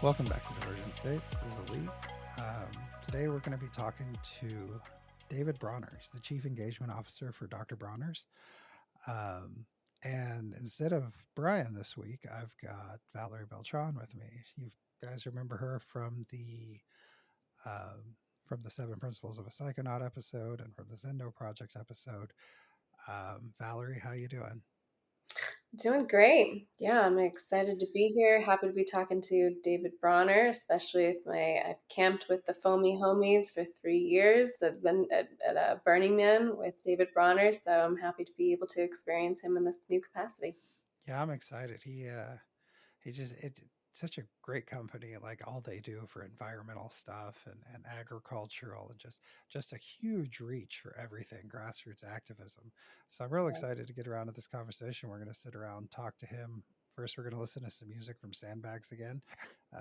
Welcome back to Divergent States. This is Elite. Today we're going to be talking to David Bronner. He's the Chief Engagement Officer for Dr. Bronner's. Um, and instead of Brian this week, I've got Valerie Beltran with me. You guys remember her from the Seven Principles of a Psychonaut episode and from the Zendo Project episode. Valerie, how you doing? Doing great. Yeah, I'm excited to be here. Happy to be talking to David Bronner, especially with I've camped with the Foamy Homies for 3 years at Burning Man with David Bronner. So I'm happy to be able to experience him in this new capacity. Yeah, I'm excited. He just it's such a great company. Like all they do for environmental stuff and agricultural and just a huge reach for everything grassroots activism. So I'm real excited to get around to this conversation. We're going to sit around and talk to him. First, we're going to listen to some music from Sandbags again.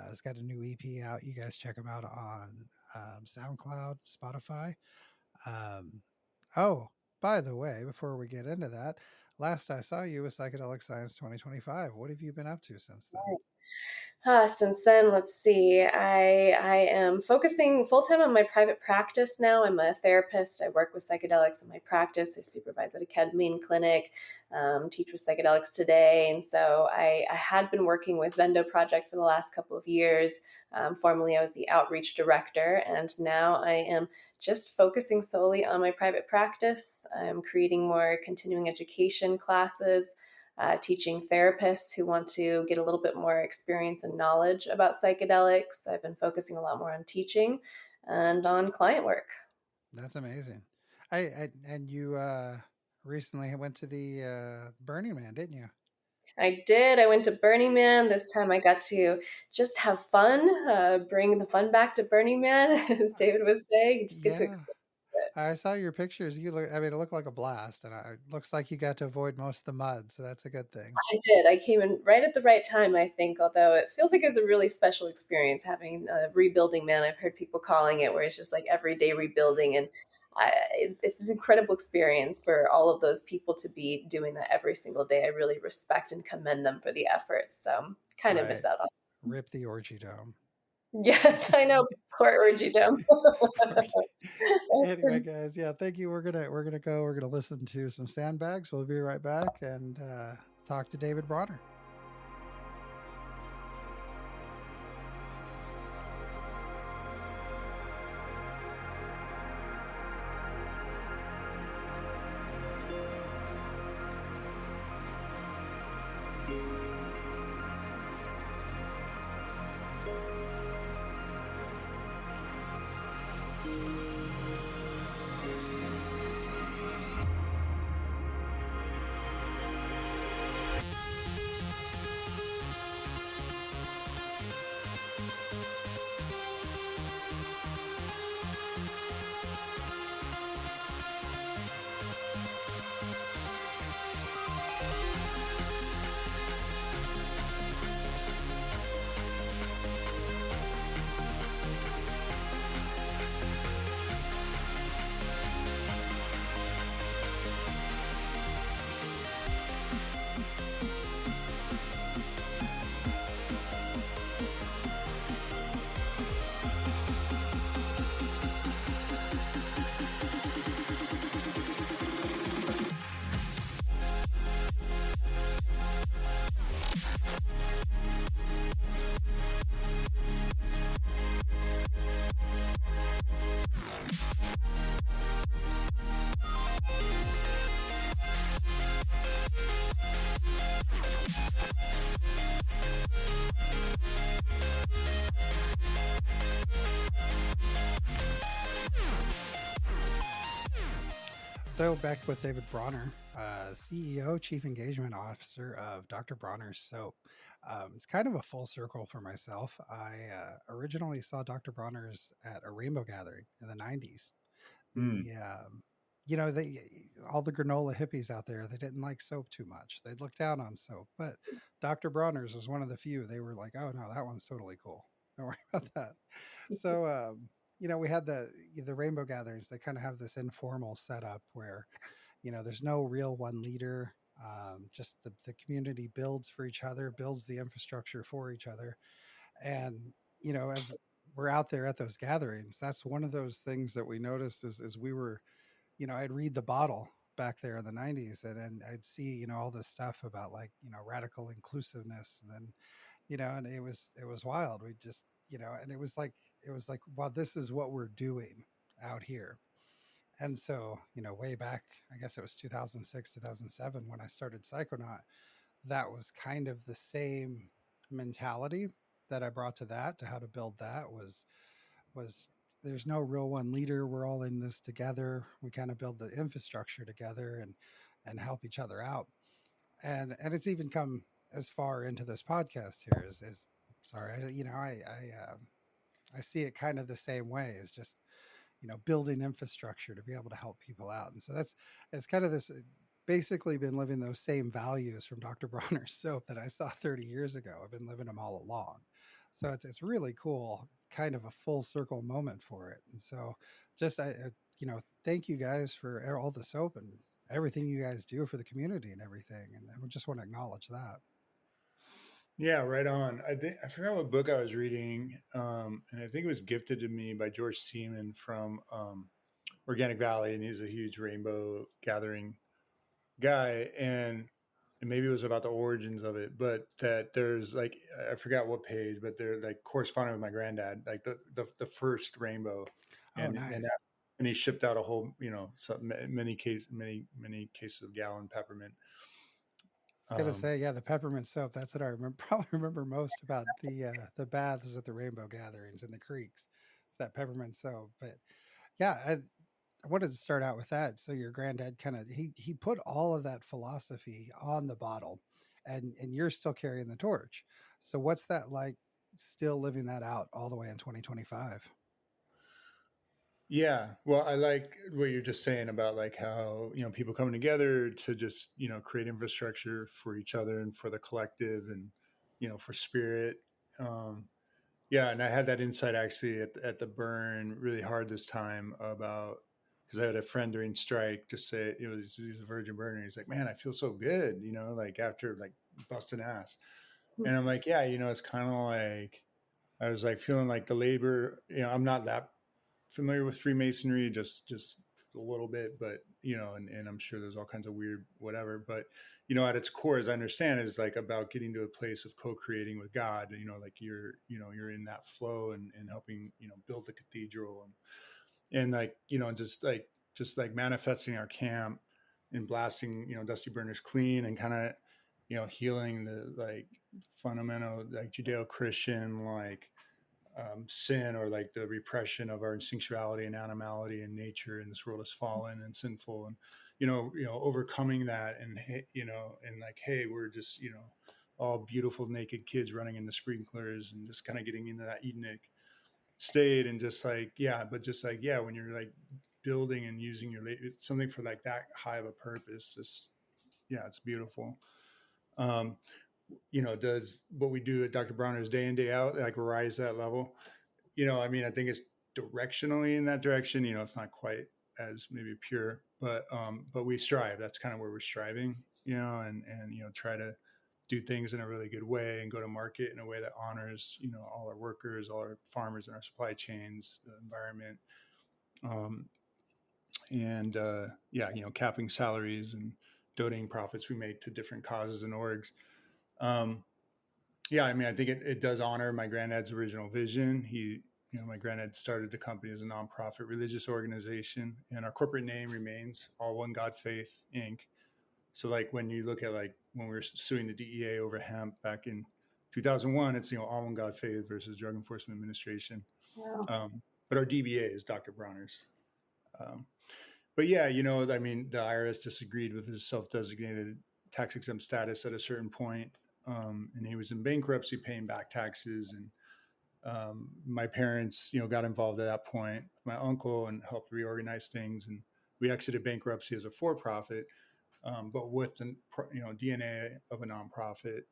He's got a new EP out. You guys check him out on SoundCloud, Spotify. Um, oh, by the way, before we get into that, last I saw you was Psychedelic Science 2025. What have you been up to since then? Since then, let's see. I am focusing full time on my private practice now. I'm a therapist. I work with psychedelics in my practice. I supervise at a ketamine clinic, teach with psychedelics today. And so I had been working with Zendo Project for the last couple of years. Formerly, I was the outreach director, and now I am just focusing solely on my private practice. I'm creating more continuing education classes, teaching therapists who want to get a little bit more experience and knowledge about psychedelics. I've been focusing a lot more on teaching and on client work. That's amazing. I and you recently went to the Burning Man, didn't you? I did. I went to Burning Man. This time I got to just have fun, bring the fun back to Burning Man, as David was saying. You just get to Yeah. experience it. I saw your pictures. You look, I mean, it looked like a blast, and it looks like you got to avoid most of the mud, so that's a good thing. I did. I came in right at the right time, I think, although it feels like it was a really special experience having a rebuilding man. I've heard people calling it, where it's just like everyday rebuilding. And it's an incredible experience for all of those people to be doing that every single day. I really respect and commend them for the efforts. So kind of Right. miss out on. Rip the orgy dome. Yes, I know. Poor Orgy Dome. Anyway, guys, yeah, thank you. We're gonna listen to some Sandbags. We'll be right back and talk to David Bronner. So back with David Bronner, CEO, Chief Engagement Officer of Dr. Bronner's Soap. It's kind of a full circle for myself. I originally saw Dr. Bronner's at a rainbow gathering in the 90s. Mm. The they all the granola hippies out there, they didn't like soap too much. They looked down on soap, but Dr. Bronner's was one of the few. They were like, "Oh no, that one's totally cool. Don't worry about that." So we had the rainbow gatherings. They kind of have this informal setup where there's no real one leader. Just the community builds for each other, builds the infrastructure for each other. And, as we're out there at those gatherings, that's one of those things that we noticed is we were, I'd read the bottle back there in the 90s, and I'd see, all this stuff about like, radical inclusiveness. And then, and it was wild. We just, and it was like, well, this is what we're doing out here. And so, way back, I guess it was 2006, 2007 when I started Psychonaut, that was kind of the same mentality that I brought to that, to how to build that was there's no real one leader. We're all in this together. We kind of build the infrastructure together and help each other out. And it's even come as far into this podcast here as sorry, I see it kind of the same way as just building infrastructure to be able to help people out. And so it's kind of this basically been living those same values from Dr. Bronner's soap that I saw 30 years ago. I've been living them all along. So it's really cool, kind of a full circle moment for it. And so just thank you guys for all the soap and everything you guys do for the community and everything. And I just want to acknowledge that. Yeah, right on. I forgot what book I was reading, and I think it was gifted to me by George Seaman from Organic Valley, and he's a huge rainbow gathering guy, and maybe it was about the origins of it, but that there's like I forgot what page, but they're like corresponding with my granddad, like the first rainbow, Oh, and nice. that, and he shipped out a whole many cases of gallon peppermint. I was gonna Um, say, yeah, the peppermint soap. That's what I remember. Probably remember most about the baths at the rainbow gatherings in the creeks. It's that peppermint soap. But yeah, I wanted to start out with that. So your granddad kind of he put all of that philosophy on the bottle, and you're still carrying the torch. So what's that like? Still living that out all the way in 2025. Yeah, well, I like what you're just saying about like how, people coming together to just, create infrastructure for each other and for the collective and, for spirit. Um, yeah, and I had that insight actually at the burn really hard this time about because I had a friend during strike just say, he's a virgin burner. He's like, man, I feel so good, like after like busting ass. And I'm like, yeah, it's kind of like I was like feeling like the labor, I'm not that familiar with Freemasonry, just a little bit, but and I'm sure there's all kinds of weird whatever. But at its core, as I understand, is like about getting to a place of co-creating with God. Like you're in that flow and helping build the cathedral and like just like manifesting our camp and blasting Dusty Burners clean and kind of healing the like fundamental like Judeo-Christian like sin or like the repression of our instinctuality and animality and nature in this world is fallen and sinful and overcoming that and and like hey we're just all beautiful naked kids running in the sprinklers and just kind of getting into that Edenic state and just like yeah but just like yeah when you're like building and using your something for like that high of a purpose just yeah it's beautiful. um does what we do at Dr. Bronner's day in day out like rise that level? I mean, I think it's directionally in that direction. It's not quite as maybe pure, but we strive. That's kind of where we're striving, and try to do things in a really good way and go to market in a way that honors, all our workers, all our farmers and our supply chains, the environment, um, and yeah, capping salaries and donating profits we make to different causes and orgs. Um, yeah, I mean, I think it does honor my granddad's original vision. My granddad started the company as a nonprofit religious organization, and our corporate name remains All One God Faith Inc. So, like when you look at like when we were suing the DEA over hemp back in 2001, it's All One God Faith versus Drug Enforcement Administration. Wow. But our DBA is Dr. Bronner's. Um, but yeah, I mean, the IRS disagreed with his self-designated tax exempt status at a certain point, and he was in bankruptcy, paying back taxes. And my parents, got involved at that point with my uncle and helped reorganize things. And we exited bankruptcy as a for-profit, but with the DNA of a nonprofit.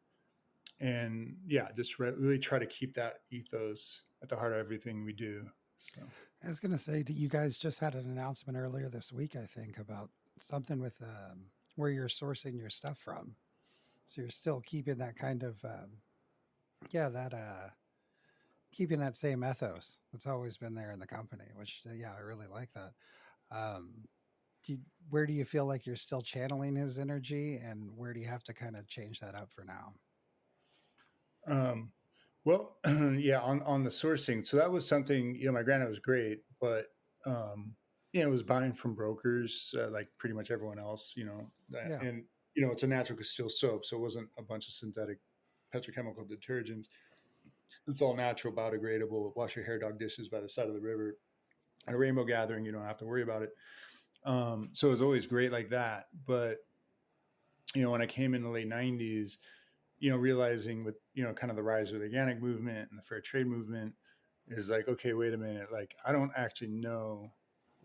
And yeah, just really try to keep that ethos at the heart of everything we do. So. I was gonna say, you guys just had an announcement earlier this week, I think, about something with where you're sourcing your stuff from. So you're still keeping that kind of yeah, that keeping that same ethos that's always been there in the company, which yeah, I really like that. Um, do you, where do you feel like you're still channeling his energy, and where do you have to kind of change that up for now? Um, well, yeah, on the sourcing. So that was something, my granddad was great, but, um, it was buying from brokers, like pretty much everyone else, Yeah, and, it's a natural castile soap. So it wasn't a bunch of synthetic petrochemical detergents. It's all natural, biodegradable, wash your hair dog dishes by the side of the river. At a rainbow gathering, you don't have to worry about it. So it was always great like that. But, when I came in the late 90s, realizing with, kind of the rise of the organic movement and the fair trade movement is like, okay, wait a minute. Like, I don't actually know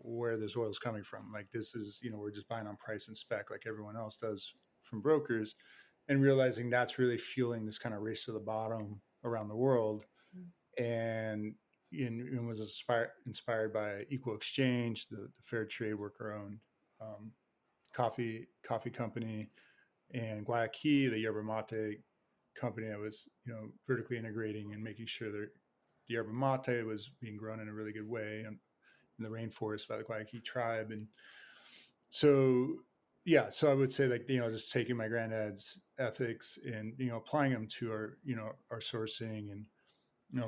where this oil is coming from. Like, this is, we're just buying on price and spec like everyone else does from brokers, and realizing that's really fueling this kind of race to the bottom around the world. And, was inspired by Equal Exchange, the fair trade worker owned coffee company, and Guayaquil, the yerba mate company that was, vertically integrating and making sure that the yerba mate was being grown in a really good way in the rainforest by the Guayaquil tribe. And so, yeah, so I would say, like, just taking my granddad's ethics and, applying them to our sourcing. And,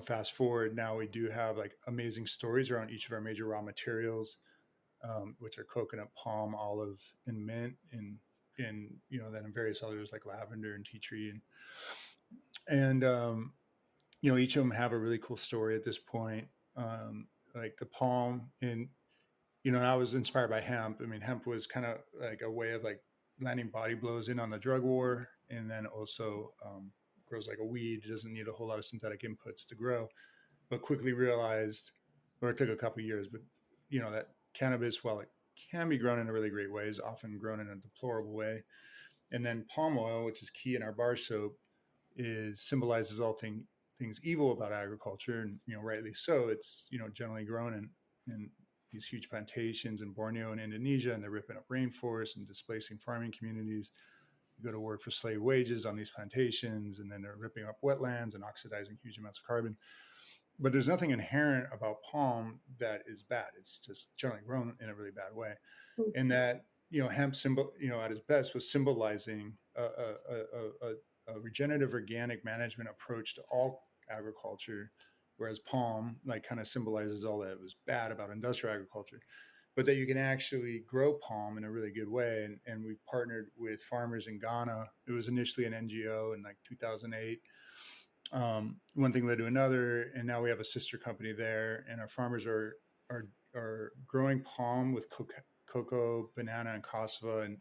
fast forward, now we do have like amazing stories around each of our major raw materials, which are coconut, palm, olive, and mint, and then in various others like lavender and tea tree, and each of them have a really cool story at this point. Like the palm, and I was inspired by hemp. I mean, hemp was kind of like a way of like landing body blows in on the drug war, and then also grows like a weed. It doesn't need a whole lot of synthetic inputs to grow, but quickly realized, or it took a couple of years, but that cannabis, while it can be grown in a really great way, is often grown in a deplorable way. And then palm oil, which is key in our bar soap, is symbolizes all things evil about agriculture, and rightly so. It's generally grown in these huge plantations in Borneo and Indonesia, and they're ripping up rainforests and displacing farming communities. You go to work for slave wages on these plantations, and then they're ripping up wetlands and oxidizing huge amounts of carbon. But there's nothing inherent about palm that is bad. It's just generally grown in a really bad way. And that, hemp symbol, at its best was symbolizing a regenerative organic management approach to all agriculture, whereas palm like kind of symbolizes all that was bad about industrial agriculture. But that you can actually grow palm in a really good way. And we've partnered with farmers in Ghana. It was initially an NGO in like 2008. One thing led to another, and now we have a sister company there, and our farmers are growing palm with cocoa, banana, and cassava, and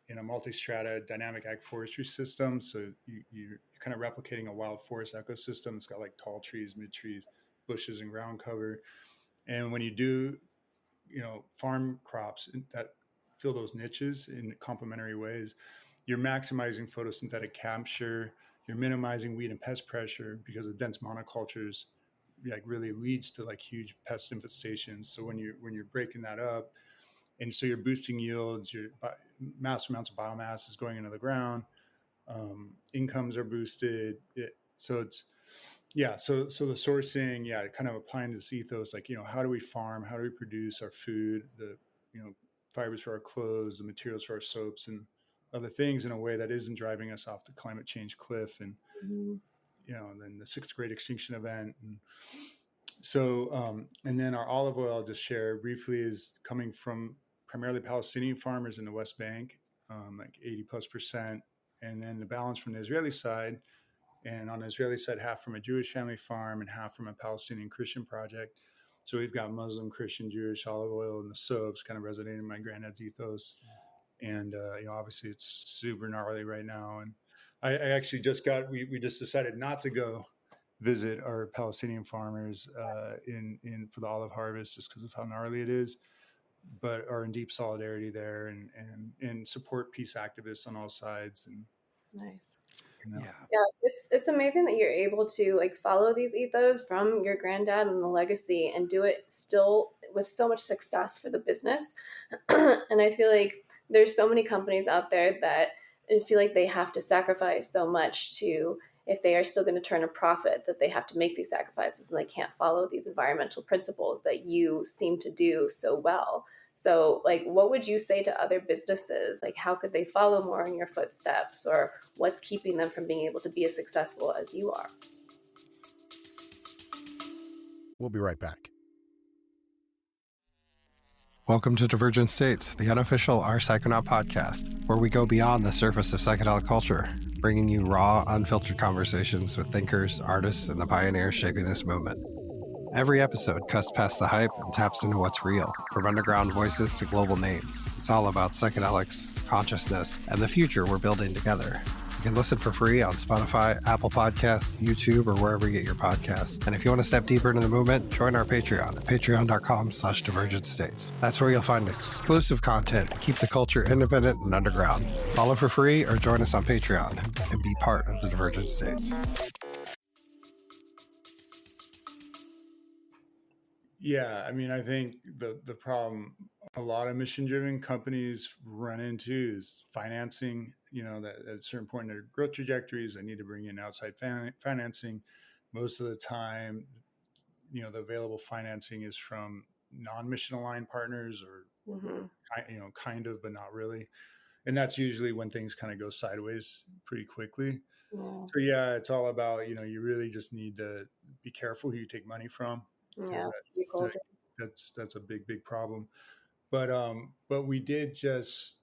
in a multi-strata dynamic agroforestry system. So you're kind of replicating a wild forest ecosystem. It's got like tall trees, mid trees, bushes, and ground cover. And when you do, farm crops that fill those niches in complementary ways, you're maximizing photosynthetic capture. You're minimizing weed and pest pressure, because the dense monocultures like really leads to like huge pest infestations. So when you're breaking that up, and so you're boosting yields, your massive amounts of biomass is going into the ground, incomes are boosted. So it's, yeah, so the sourcing, yeah, kind of applying this ethos, like, how do we farm, how do we produce our food, the fibers for our clothes, the materials for our soaps, and other things in a way that isn't driving us off the climate change cliff, and and then the sixth great extinction event. And so, and then our olive oil, I'll just share briefly, is coming from primarily Palestinian farmers in the West Bank, like 80+%. And then the balance from the Israeli side. And on the Israeli side, half from a Jewish family farm and half from a Palestinian Christian project. So we've got Muslim, Christian, Jewish olive oil in the soaps, kind of resonating in my granddad's ethos. And, obviously it's super gnarly right now. And I actually we just decided not to go visit our Palestinian farmers in for the olive harvest, just because of how gnarly it is, but are in deep solidarity there, and support peace activists on all sides. And Nice. yeah, Yeah, it's amazing that you're able to like follow these ethos from your granddad and the legacy and do it still with so much success for the business. And I feel like there's so many companies out there that I feel like they have to sacrifice so much to if they are still going to turn a profit, that they have to make these sacrifices and they can't follow these environmental principles that you seem to do so well. So, like, what would you say to other businesses? Like, how could they follow more in your footsteps, or what's keeping them from being able to be as successful as you are? We'll be right back. Welcome to Divergent States, the unofficial Our Psychonaut podcast, where we go beyond the surface of psychedelic culture, bringing you raw, unfiltered conversations with thinkers, artists, and the pioneers shaping this movement. Every episode cuts past the hype and taps into what's real, from underground voices to global names. It's all about psychedelics, consciousness, and the future we're building together. You can listen for free on Spotify, Apple Podcasts, YouTube, or wherever you get your podcasts. And if you want to step deeper into the movement, join our Patreon at patreon.com/Divergent States. That's where you'll find exclusive content, keep the culture independent and underground. Follow for free or join us on Patreon and be part of the Divergent States. Yeah, I mean, I think the problem a lot of mission-driven companies run into is financing. You know, that at a certain point in their growth trajectories, they need to bring in outside financing. Most of the time, you know, the available financing is from non-mission aligned partners, or you know, kind of, but not really. And that's usually when things kind of go sideways pretty quickly. Yeah. So yeah, it's all about, you know, you really just need to be careful who you take money from, because Yeah, that's a big problem. But we did just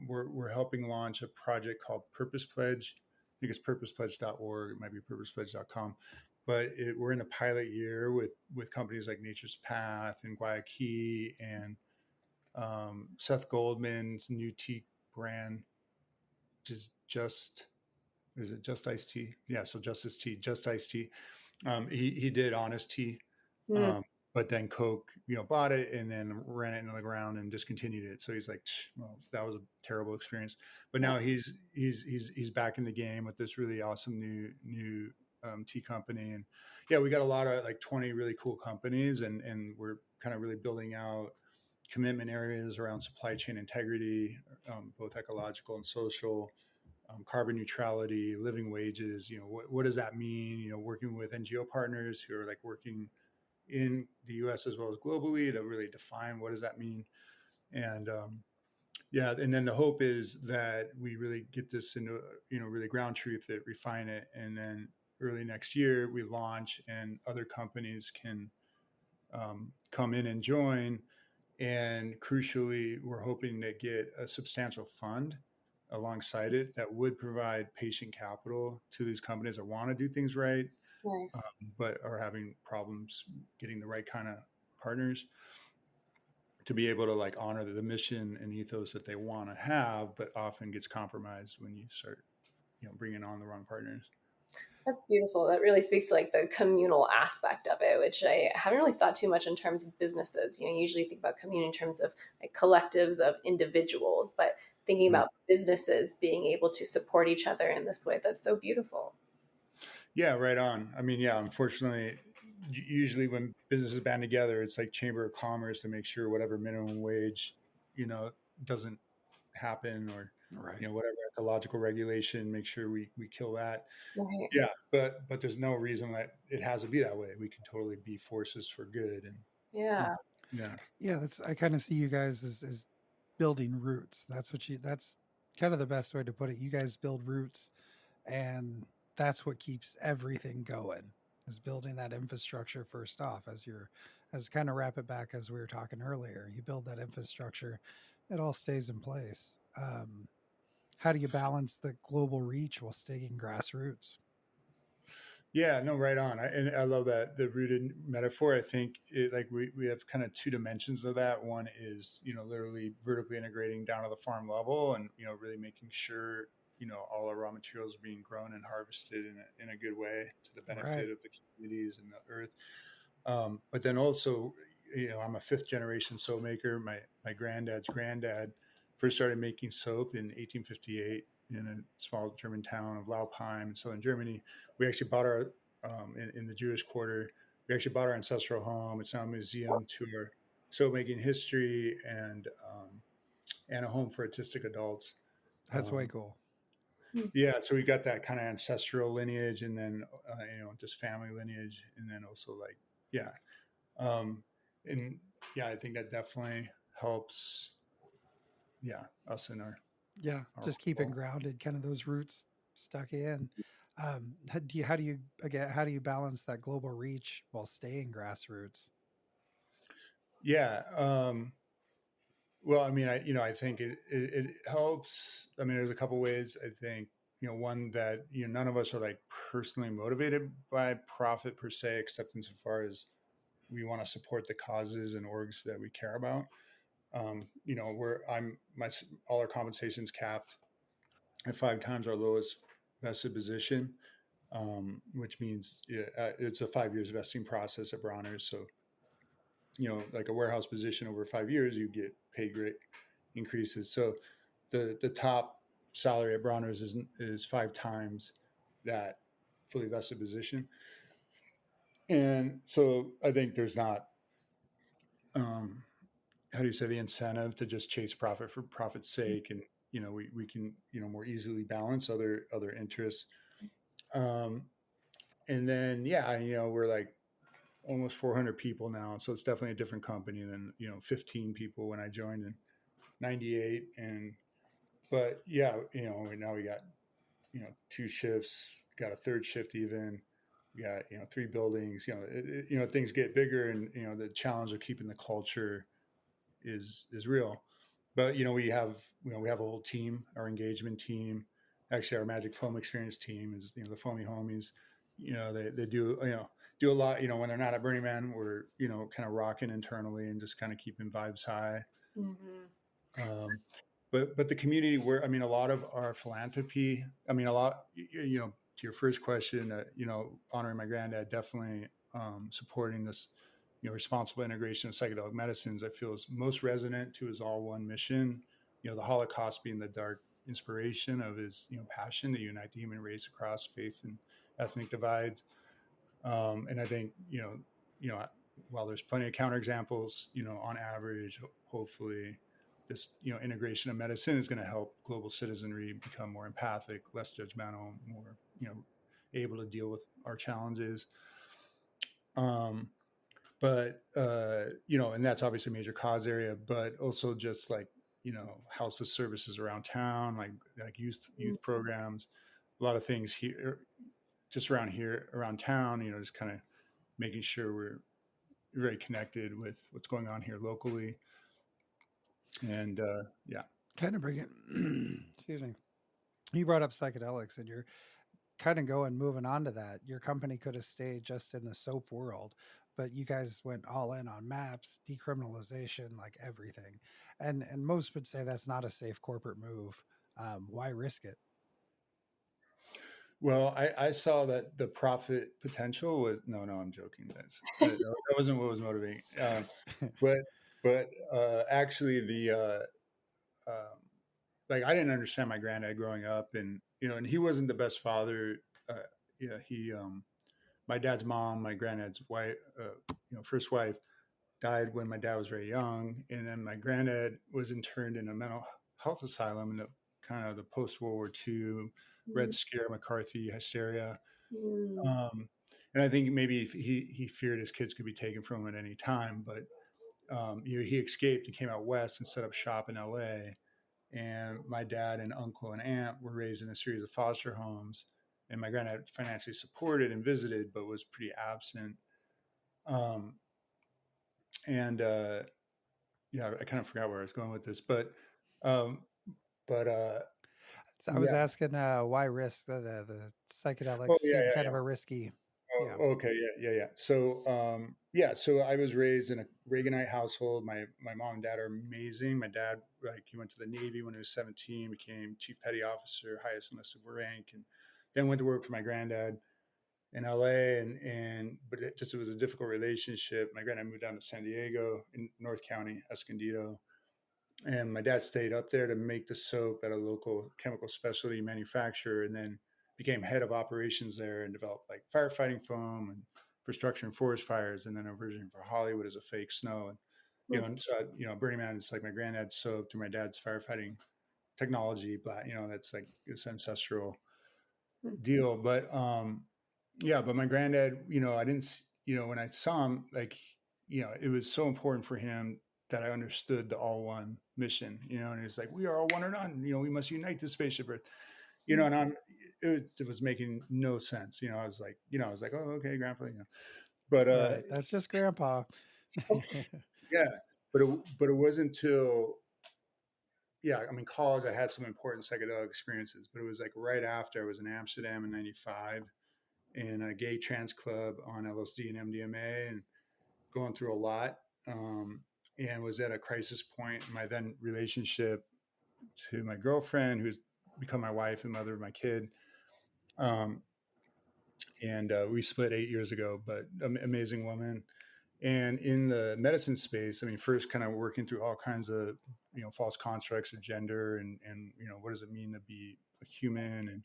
we're helping launch a project called Purpose Pledge. I think it's purposepledge.org. It might be purposepledge.com. But we're in a pilot year with companies like Nature's Path and Guayaquil and Seth Goldman's new tea brand, which is it Just Iced Tea? Yeah, so Justice Tea, Just Iced Tea. He did Honest Tea, but then Coke, you know, bought it and then ran it into the ground and discontinued it. So he's like, well, that was a terrible experience. But now he's back in the game with this really awesome new tea company. And yeah, we got a lot of like 20 really cool companies, and we're kind of really building out commitment areas around supply chain integrity, both ecological and social. Carbon neutrality, living wages. You know, what does that mean? You know, working with NGO partners who are like working in the U.S. as well as globally to really define what does that mean. And yeah, and then the hope is that we really get this into, you know, really ground truth it, refine it, and then early next year we launch, and other companies can come in and join. And crucially, we're hoping to get a substantial fund alongside it that would provide patient capital to these companies that want to do things right, nice. but are having problems getting the right kind of partners to be able to like honor the mission and ethos that they want to have, but often gets compromised when you start, you know, bringing on the wrong partners. That's beautiful. That really speaks to like the communal aspect of it, which I haven't really thought too much in terms of businesses. You know, you usually think about community in terms of like collectives of individuals, but thinking about businesses being able to support each other in this way, that's so beautiful. Yeah, right on. I mean, yeah, unfortunately, usually when businesses band together, it's like Chamber of Commerce to make sure whatever minimum wage, you know, doesn't happen, or, Right. you know, whatever ecological regulation, make sure we kill that. Right. Yeah, but there's no reason that it has to be that way. We can totally be forces for good. And Yeah. Yeah, that's I kind of see you guys as building roots. That's kind of the best way to put it. You guys build roots, and that's what keeps everything going, is building that infrastructure first off. As kind of wrap it back, as we were talking earlier, you build that infrastructure, it all stays in place. How do you balance the global reach while staying grassroots? Yeah, no, right on. And I love that, the rooted metaphor. I think like we have kind of two dimensions of that. One is, you know, literally vertically integrating down to the farm level, and, you know, really making sure, you know, all our raw materials are being grown and harvested in a good way to the benefit Right. of the communities and the earth. But then also, you know, I'm a fifth generation soap maker. My granddad's granddad first started making soap in 1858 in a small German town of Laupheim in southern Germany. We actually bought our in the Jewish quarter. We actually bought our ancestral home. It's now a museum to our soap making history, and a home for autistic adults. That's way Um, cool. Yeah, so we got that kind of ancestral lineage, and then just family lineage, and then also like yeah, um, and yeah, I think that definitely helps. Yeah, us in Yeah, our just keeping role. grounded, kind of those roots stuck in. How do you balance that global reach while staying grassroots? Yeah. Well, I mean, I think it helps. I mean, there's a couple ways. I think, one that, none of us are like personally motivated by profit per se, except insofar as we want to support the causes and orgs that we care about. Where all our compensation's capped at 5 times our lowest vested position, which means it's a 5 years vesting process at Bronner. So, like a warehouse position over 5 years, you get pay great increases. So the top salary at Bronner's is 5 times that fully vested position. And so I think there's not, um, how do you say, the incentive to just chase profit for profit's sake. And, we can, more easily balance other interests. Um, and then, yeah, we're like almost 400 people now. So it's definitely a different company than, 15 people when I joined in 98. But yeah, now we got, 2 shifts, got a third shift even. We got, 3 buildings, things get bigger, and, the challenge of keeping the culture is real. But, we have a whole team, our engagement team. Actually, our Magic Foam Experience team is, the Foamy Homies. They do, do a lot, when they're not at Burning Man, we're, kind of rocking internally and just kind of keeping vibes high. Mm-hmm. Um, but the community, where, I mean, a lot of our philanthropy, I mean, a lot, to your first question, honoring my granddad, definitely supporting this, responsible integration of psychedelic medicines, I feel is most resonant to his all one mission. The Holocaust being the dark inspiration of his, passion to unite the human race across faith and ethnic divides. And I think, while there's plenty of counterexamples, on average, hopefully this, integration of medicine is going to help global citizenry become more empathic, less judgmental, more, able to deal with our challenges. Um, and that's obviously a major cause area, but also just like, house of services around town, like youth programs, a lot of things here, just around town, just kind of making sure we're very connected with what's going on here locally. And yeah. Kind of bring it. Excuse me. You brought up psychedelics, and you're kind of moving on to that. Your company could have stayed just in the soap world, but you guys went all in on maps, decriminalization, like everything. And most would say that's not a safe corporate move. Why risk it? Well, I saw that the profit potential was no, I'm joking. That wasn't what was motivating. But actually um, like I didn't understand my granddad growing up, and and he wasn't the best father. Yeah, he my dad's mom, my granddad's wife, first wife, died when my dad was very young, and then my granddad was interned in a mental health asylum in the kind of the post World War II Red Scare, McCarthy hysteria. Mm-hmm. Um, and I think maybe he feared his kids could be taken from him at any time, but he escaped and came out west and set up shop in L.A. And my dad and uncle and aunt were raised in a series of foster homes, and my granddad financially supported and visited, but was pretty absent. Um, and yeah, I kind of forgot where I was going with this, um, but So I was yeah. asking why risk. The Oh psychedelics yeah, seem yeah, kind yeah. of a risky. Yeah. Oh, okay, yeah. So, so I was raised in a Reaganite household. My mom and dad are amazing. My dad, like, he went to the Navy when he was 17, became chief petty officer, highest enlisted rank, and then went to work for my granddad in LA. But it was a difficult relationship. My granddad moved down to San Diego in North County, Escondido, and my dad stayed up there to make the soap at a local chemical specialty manufacturer, and then became head of operations there and developed like firefighting foam and for structuring forest fires, and then a version for Hollywood as a fake snow. And and so Burning Man is like my granddad's soap through my dad's firefighting technology, that's like this ancestral deal. But but my granddad, I didn't, when I saw him, like, it was so important for him that I understood the all one mission, and it's like, we are all one or none, we must unite this spaceship Earth, and it was making no sense. I was like, oh, okay, grandpa, but, Right. That's just grandpa. yeah, but it wasn't until, college, I had some important psychedelic experiences, but it was like right after I was in Amsterdam in 95 in a gay trans club on LSD and MDMA and going through a lot. And was at a crisis point in my then relationship to my girlfriend, who's become my wife and mother of my kid. And we split 8 years ago, but amazing woman. And in the medicine space, first kind of working through all kinds of, false constructs of gender and what does it mean to be a human? And,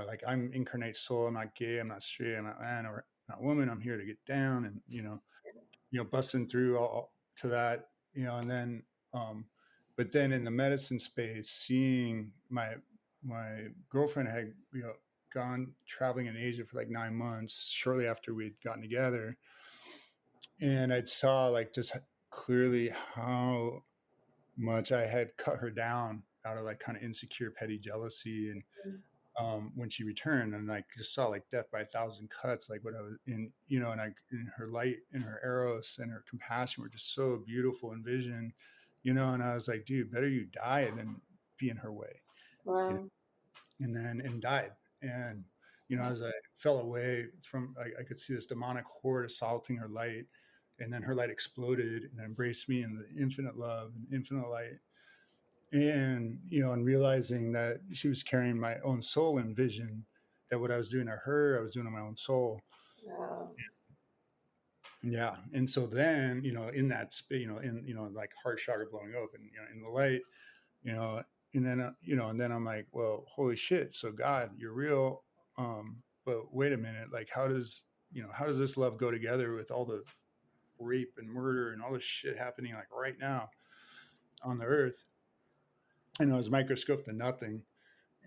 like, I'm incarnate soul, I'm not gay, I'm not straight, I'm not man or not woman, I'm here to get down and, busting through all to that, and then, but then in the medicine space, seeing my girlfriend had, gone traveling in Asia for like 9 months shortly after we'd gotten together. And I saw like just clearly how much I had cut her down out of like kind of insecure, petty jealousy. And when she returned, and I just saw like death by 1,000 cuts, like what I was in, and in her light and her eros and her compassion were just so beautiful in vision, and I was like, dude, better you die than be in her way. Wow. And died. And, as I fell away from, I could see this demonic horde assaulting her light. And then her light exploded and embraced me in the infinite love and infinite light. And, and realizing that she was carrying my own soul and vision, that what I was doing to her, I was doing to my own soul. Wow. Yeah. And so then, in that space, like heart chakra blowing open, in the light, and then, and then I'm like, well, holy shit. So God, you're real. But wait a minute, like, how does this love go together with all the rape and murder and all this shit happening like right now on the earth? And I was microscoped to nothing.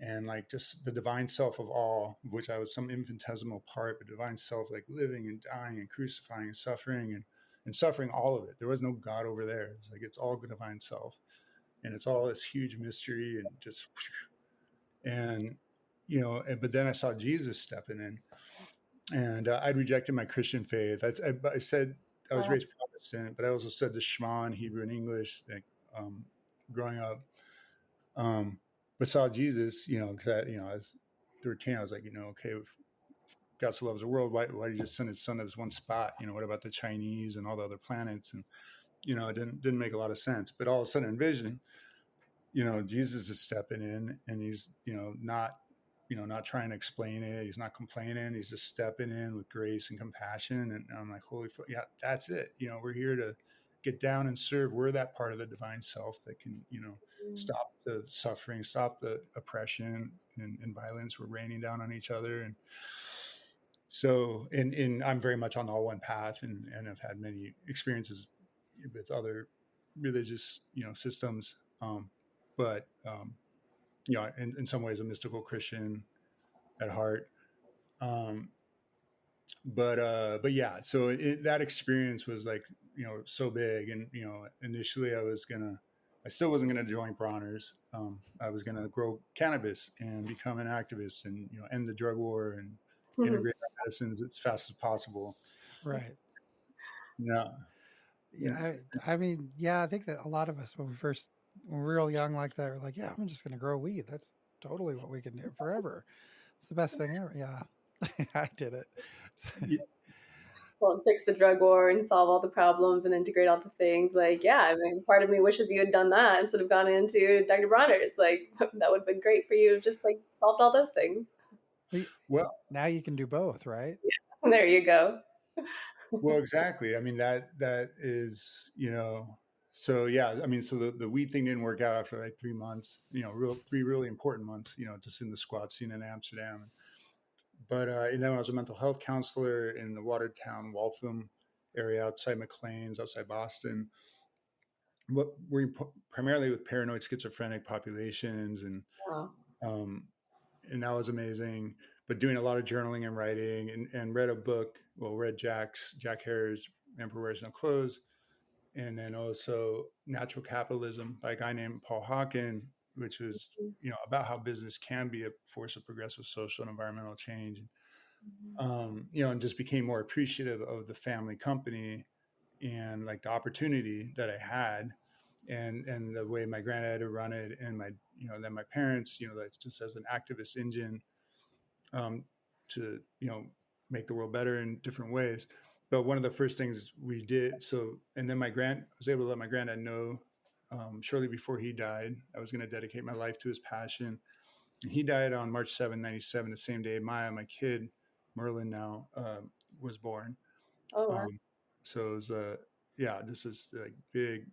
And like just the divine self of all, of which I was some infinitesimal part, but divine self, like living and dying and crucifying and suffering all of it. There was no God over there. It's like, it's all divine self. And it's all this huge mystery and just, and, but then I saw Jesus stepping in, and I'd rejected my Christian faith. I said I was Wow. raised Protestant, but I also said the Shema in Hebrew and English, like, growing up. But saw Jesus, because I was 13. I was like, okay, if God so loves the world, why did he just send his son to this one spot? What about the Chinese and all the other planets? And, it didn't make a lot of sense. But all of a sudden in vision, Jesus is stepping in, and he's, not trying to explain it. He's not complaining. He's just stepping in with grace and compassion. And I'm like, holy fuck, yeah, that's it. We're here to get down and serve. We're that part of the divine self that can, stop the suffering, stop the oppression and violence we're raining down on each other. And so, and I'm very much on the all one path, and I've had many experiences with other religious, systems. But, in some ways a mystical Christian at heart. But yeah, so that experience was like, so big. And, initially I still wasn't going to join Bronner's. I was going to grow cannabis and become an activist and, end the drug war and integrate our medicines as fast as possible. Right. Yeah. Yeah. I think that a lot of us, when we're real young like that, we're like, yeah, I'm just going to grow weed. That's totally what we can do forever. It's the best thing ever. Yeah. I did it. Well, and fix the drug war and solve all the problems and integrate all the things. Like, yeah, part of me wishes you had done that instead of gone into Dr. Bronner's. Like, that would have been great for you. Just like solved all those things. Well, now you can do both, right? Yeah. There you go. well, exactly. That is, so yeah, so the weed thing didn't work out after like 3 months, three really important months, just in the squat scene in Amsterdam. But, and then I was a mental health counselor in the Watertown, Waltham area outside McLean's, outside Boston. what we're primarily with paranoid schizophrenic populations, Wow. um, and that was amazing. But doing a lot of journaling and writing, and read a book. Well, read Jack Hare's Emperor Wears No Clothes, and then also Natural Capitalism by a guy named Paul Hawken, which was about how business can be a force of progressive social and environmental change. And just became more appreciative of the family company and like the opportunity that I had, and the way my granddad had run it, and my then my parents, that just as an activist engine, um, to make the world better in different ways. But one of the first things we did, and then I was able to let my granddad know, shortly before he died, I was going to dedicate my life to his passion. And he died on March 7, 97, the same day Maya, my kid, Merlin now, was born. Oh, wow. So it was this is like big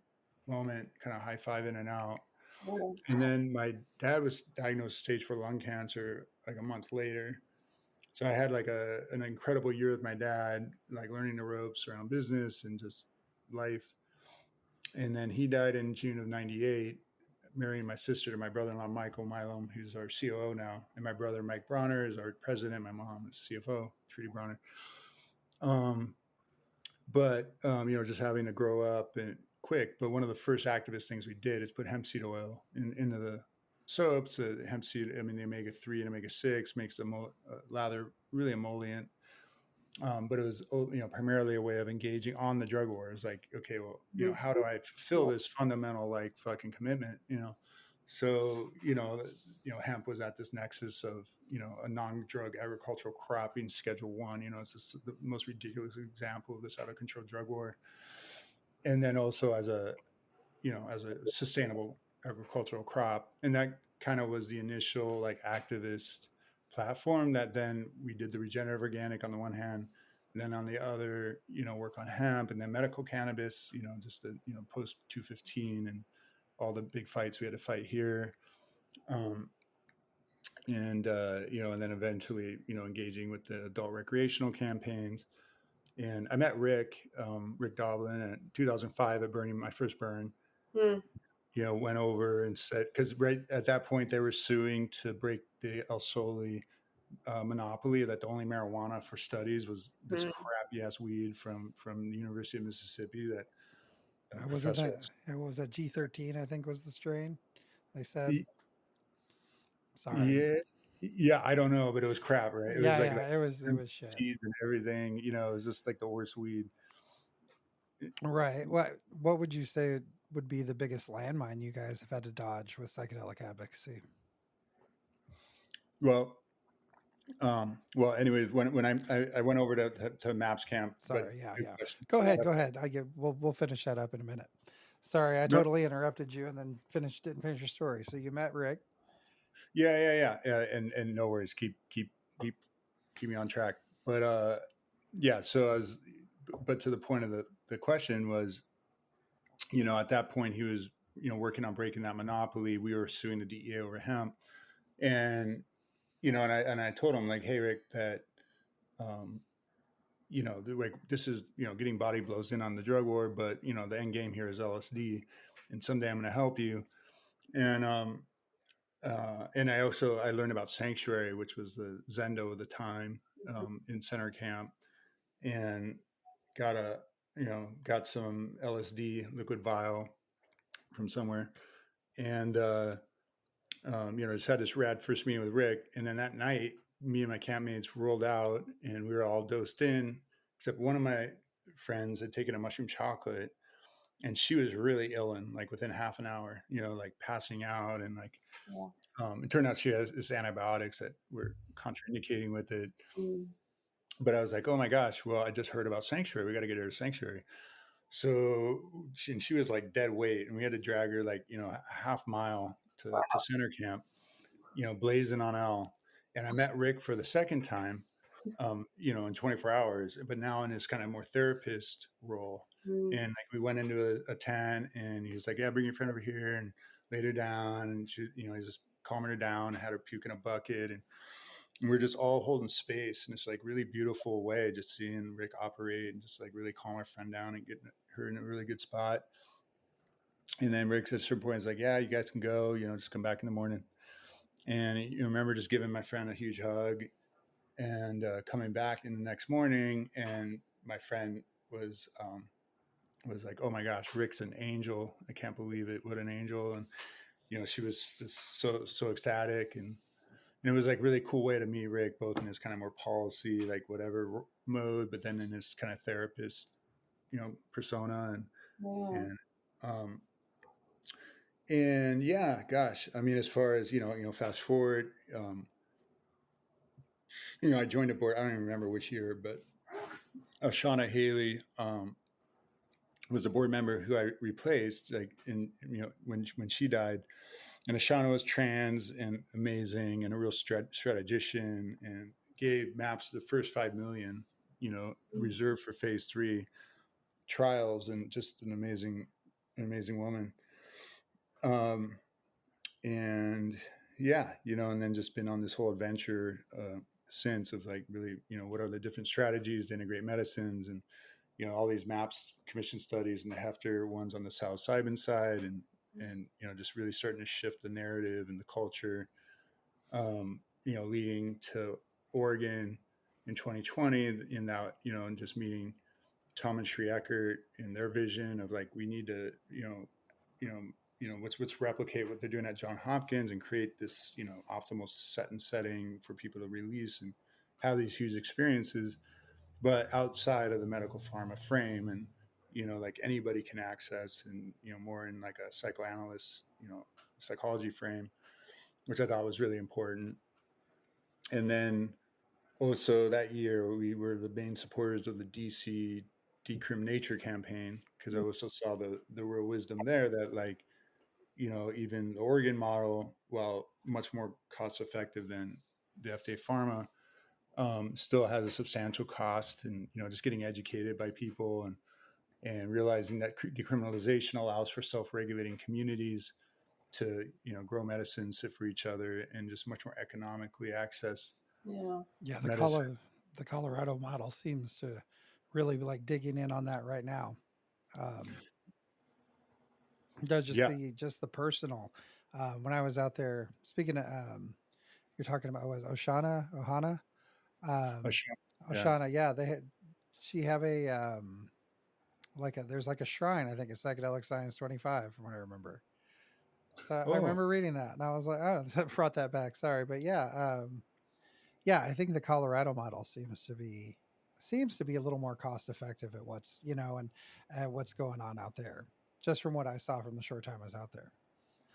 moment, kind of high five in and out. Wow. And then my dad was diagnosed stage 4 lung cancer like a month later. So I had like an incredible year with my dad, like learning the ropes around business and just life. And then he died in June of 98, marrying my sister to my brother-in-law, Michael Milom, who's our COO now. And my brother, Mike Bronner, is our president. My mom is CFO, Trudy Bronner. Just having to grow up and quick. But one of the first activist things we did is put hemp seed oil into the soaps. Hemp seed, I mean, the omega-3 and omega-6 makes the lather really emollient. But it was, primarily a way of engaging on the drug war. It was like, okay, well, how do I fulfill this fundamental like fucking commitment? So hemp was at this nexus of a non-drug agricultural crop being Schedule 1. It's just the most ridiculous example of this out of control drug war. And then also as a sustainable agricultural crop, and that kind of was the initial like activist platform that then we did the regenerative organic on the one hand, and then on the other, work on hemp, and then medical cannabis, just the post 215 and all the big fights we had to fight here, and then eventually engaging with the adult recreational campaigns. And I met Rick Doblin in 2005 at burning my first burn. Went over and said, because right at that point they were suing to break the El Soli monopoly, that the only marijuana for studies was this crappy ass weed from the University of Mississippi that Wasn't professor. that it was that G13? I think was the strain. They said. Sorry. Yeah, I don't know, but it was crap, right? It was like Yeah. It was shit. cheese and everything. It was just like the worst weed. Right. What would you say would be the biggest landmine you guys have had to dodge with psychedelic advocacy? Well, anyways, when I went over to MAPS camp, but Sorry. Yeah. good question. Go ahead. We'll finish that up in a minute. Sorry, I No, totally interrupted you and then didn't finish your story. So you met Rick. yeah, and no worries. Keep me on track. But yeah. So but to the point of the question was, at that point he was, working on breaking that monopoly. We were suing the DEA over hemp, and and I told him like, hey Rick, that like this is getting body blows in on the drug war, but the end game here is LSD, and someday I'm going to help you. And I learned about Sanctuary, which was the Zendo of the time, in center camp, and got got some LSD liquid vial from somewhere, and just had this rad first meeting with Rick, and then that night, me and my campmates rolled out, and we were all dosed in, except one of my friends had taken a mushroom chocolate, and she was really ill, and like within half an hour, like passing out, and like it turned out she has this antibiotics that were contraindicating with it. But I was like, oh my gosh, well, I just heard about Sanctuary. We got to get her to Sanctuary. So she was like dead weight, and we had to drag her like, a half mile to center camp, blazing on L. And I met Rick for the second time, in 24 hours, but now in his kind of more therapist role. And like we went into a tent, and he was like, yeah, bring your friend over here, and laid her down, and she, he's just calming her down, and had her puke in a bucket, and we're just all holding space in this like really beautiful way, just seeing Rick operate and just like really calm our friend down and getting her in a really good spot. And then Rick at a certain point is like, yeah, you guys can go, just come back in the morning. And you remember just giving my friend a huge hug and coming back in the next morning. And my friend was like, oh my gosh, Rick's an angel. I can't believe it. What an angel. And, she was just so ecstatic. And it was like really cool way to meet Rick, both in his kind of more policy, like whatever mode, but then in his kind of therapist, persona. Yeah. Um, and yeah, gosh, I mean, as far as, fast forward, I joined a board. I don't even remember which year, but Shauna Haley, was a board member who I replaced, like when she died. And Ashana was trans and amazing and a real strategician, and gave MAPS the first 5 million, reserved for phase 3 trials, and just an amazing woman. And yeah, and then just been on this whole adventure since, of like really, what are the different strategies to integrate medicines, and all these MAPS commission studies and the Hefter ones on the psilocybin side, and just really starting to shift the narrative and the culture, leading to Oregon in 2020 in that, and just meeting Tom and Sri Eckert in their vision of like, we need to, let's replicate what they're doing at Johns Hopkins and create this, optimal setting for people to release and have these huge experiences, but outside of the medical pharma frame, and like anybody can access, and more in like a psychoanalyst, psychology frame, which I thought was really important. And then also that year we were the main supporters of the DC Decrim Nature campaign, because I also saw the real wisdom there, that like, even the Oregon model, while much more cost effective than the FDA pharma, still has a substantial cost. And just getting educated by people, and realizing that decriminalization allows for self-regulating communities to grow medicine, sit for each other, and just much more economically access Yeah, medicine. the Colorado model seems to really be like digging in on that right now. Um, does Yeah, just the personal. When I was out there, speaking of, you're talking about, was Ohana, oh, um, sure. Yeah. Oshana. Yeah, she have a there's like a shrine. I think it's Psychedelic Science 25 from what I remember. So I Oh, remember reading that, and I was like, oh, that brought that back. Sorry, but yeah, yeah, I think the Colorado model seems to be a little more cost effective at what's and what's going on out there, just from what I saw from the short time I was out there.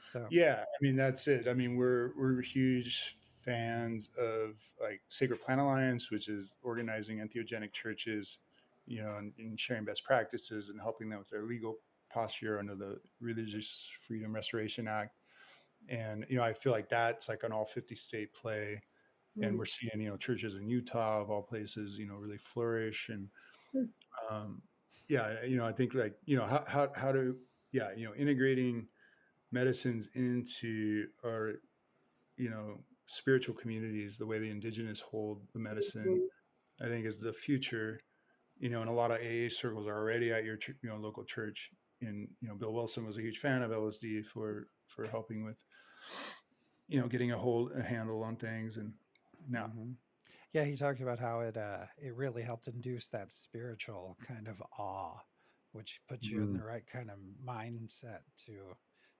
So yeah. I mean, that's it. I mean, we're huge fans of like Sacred Plant Alliance, which is organizing entheogenic churches, and sharing best practices and helping them with their legal posture under the Religious Freedom Restoration Act. And I feel like that's like an all 50 state play, and we're seeing churches in Utah, of all places, really flourish. And yeah, I think like how to, yeah, integrating medicines into our spiritual communities, the way the indigenous hold the medicine, I think is the future. And a lot of AA circles are already at your local church. And Bill Wilson was a huge fan of LSD for helping with getting a handle on things. And now, mhm. Yeah, he talked about how it really helped induce that spiritual kind of awe, which puts you in the right kind of mindset to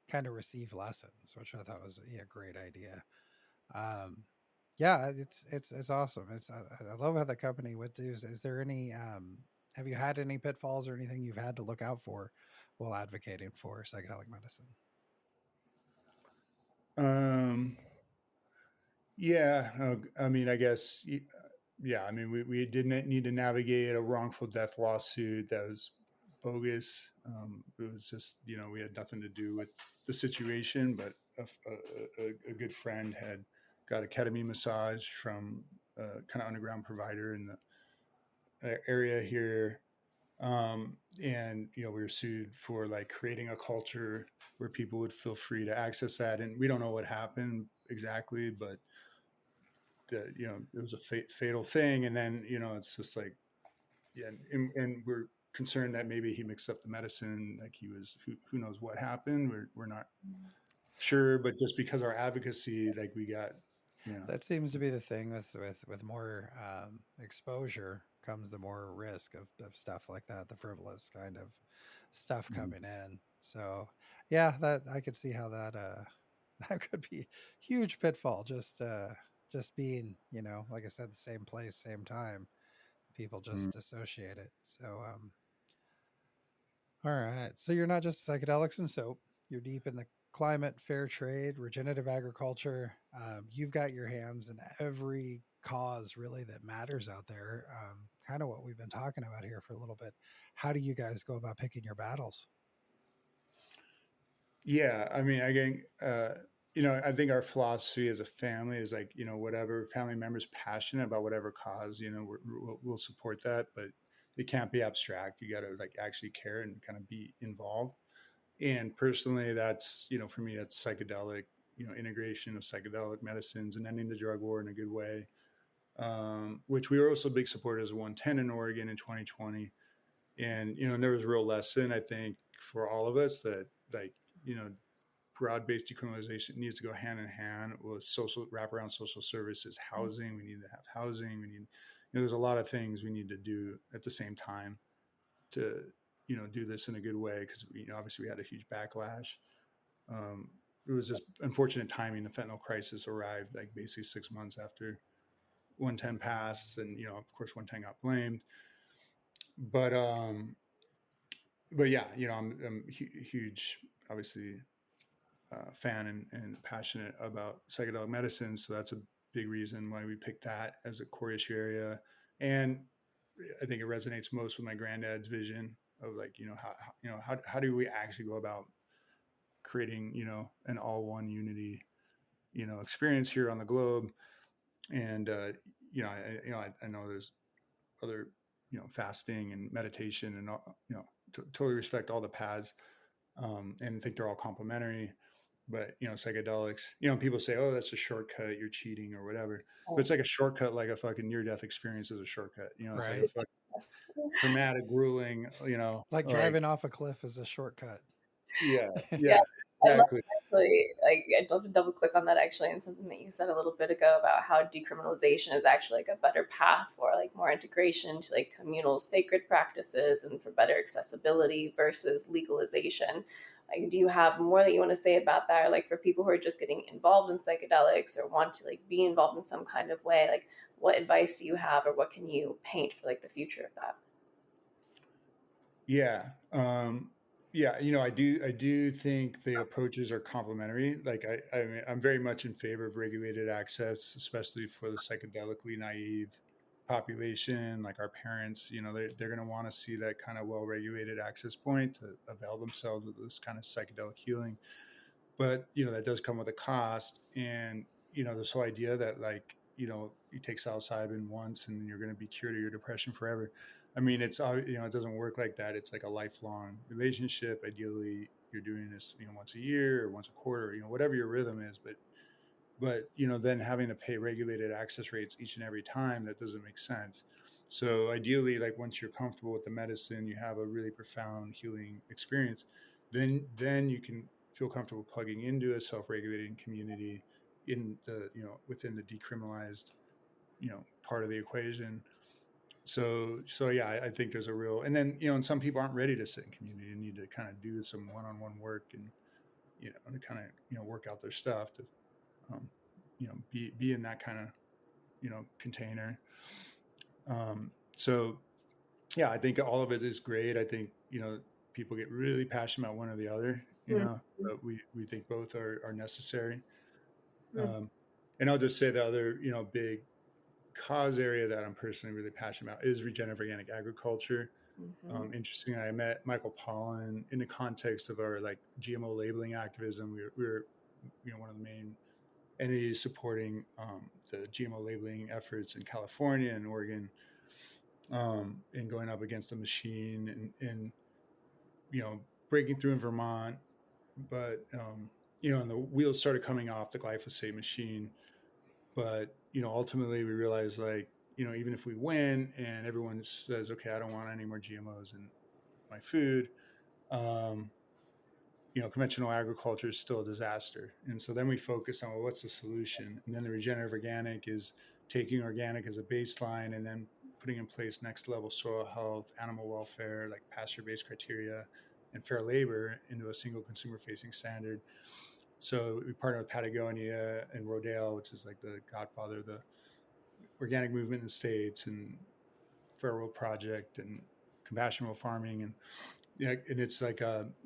kind of receive lessons, which I thought was a great idea. Um, yeah, it's awesome. I love how the company would do. Is there any have you had any pitfalls or anything you've had to look out for while advocating for psychedelic medicine? um, yeah, I mean, I guess, yeah, I mean, we didn't need to navigate a wrongful death lawsuit that was bogus. It was just, we had nothing to do with the situation, but a good friend had got a ketamine massage from a kind of underground provider in the area here. And, we were sued for like creating a culture where people would feel free to access that. And we don't know what happened exactly, but it was a fatal thing. And then, it's just like, yeah, and concerned that maybe he mixed up the medicine, like he was, who knows what happened. We're not sure, but just because our advocacy, like we got, That seems to be the thing with more exposure comes the more risk of stuff like that, the frivolous kind of stuff coming in. So yeah, that I could see how that that could be huge pitfall. Just being, like I said, the same place, same time. People mm, just associate it. So all right. So you're not just psychedelics and soap. You're deep in the climate, fair trade, regenerative agriculture. You've got your hands in every cause really that matters out there. Kind of what we've been talking about here for a little bit. How do you guys go about picking your battles? yeah. I mean, again, I think our philosophy as a family is like, whatever family members passionate about whatever cause, we'll support that, but it can't be abstract. You got to like actually care and kind of be involved. And personally, that's, for me, that's psychedelic, integration of psychedelic medicines and ending the drug war in a good way. Which we were also big supporters of 110 in Oregon in 2020. And, there was a real lesson, I think, for all of us that, like, broad-based decriminalization needs to go hand in hand with social wraparound social services, housing. We need to have housing. We need, there's a lot of things we need to do at the same time to, do this in a good way. Cause obviously we had a huge backlash. Um, it was just unfortunate timing. The fentanyl crisis arrived like basically 6 months after 110 passed. And, of course 110 got blamed, but, yeah, I'm huge, obviously, fan and passionate about psychedelic medicine. So that's a big reason why we picked that as a core issue area. And I think it resonates most with my granddad's vision of like, how do we actually go about creating, an all one unity, experience here on the globe. And, I know there's other, fasting and meditation and, totally respect all the paths, and think they're all complementary. But psychedelics, people say, oh, that's a shortcut, you're cheating or whatever, but it's like a shortcut, like a fucking near-death experience is a shortcut. It's like a Right. fucking traumatic, grueling, Like like, driving off a cliff is a shortcut. yeah, Yeah, yeah, I love exactly. actually. Like, I'd love to double click on that actually, and something that you said a little bit ago about how decriminalization is actually like a better path for like more integration to like communal sacred practices and for better accessibility versus legalization. Like, do you have more that you want to say about that, or like for people who are just getting involved in psychedelics or want to like be involved in some kind of way? Like, what advice do you have, or what can you paint for like the future of that? Yeah. Yeah, I do think the approaches are complementary. Like I'm very much in favor of regulated access, especially for the psychedelically naive population, like our parents. They're going to want to see that kind of well-regulated access point to avail themselves of this kind of psychedelic healing. But that does come with a cost. And this whole idea that, like, you take psilocybin once and you're going to be cured of your depression forever. I mean, it doesn't work like that. It's like a lifelong relationship. Ideally you're doing this once a year or once a quarter, whatever your rhythm is. But then having to pay regulated access rates each and every time, that doesn't make sense. So ideally, like, once you're comfortable with the medicine, you have a really profound healing experience, then you can feel comfortable plugging into a self-regulating community in the within the decriminalized part of the equation. So yeah, I think there's a real, and then and some people aren't ready to sit in community and need to kind of do some one-on-one work and to kind of work out their stuff to um, be in that kind of container. So yeah, I think all of it is great. I think people get really passionate about one or the other, but we think both are necessary. Um, and I'll just say the other big cause area that I'm personally really passionate about is regenerative organic agriculture. Mm-hmm. Interestingly, I met Michael Pollan in the context of our like GMO labeling activism. We were one of the main entities supporting the GMO labeling efforts in California and Oregon, and going up against the machine and breaking through in Vermont. But and the wheels started coming off the glyphosate machine. But ultimately we realized, like, even if we win and everyone says, okay, I don't want any more GMOs in my food, conventional agriculture is still a disaster. And so then we focus on, well, what's the solution? And then the regenerative organic is taking organic as a baseline and then putting in place next level soil health, animal welfare, like pasture-based criteria, and fair labor into a single consumer-facing standard. So we partner with Patagonia and Rodale, which is like the godfather of the organic movement in the States, and Fair World Project and compassionate farming. And and it's like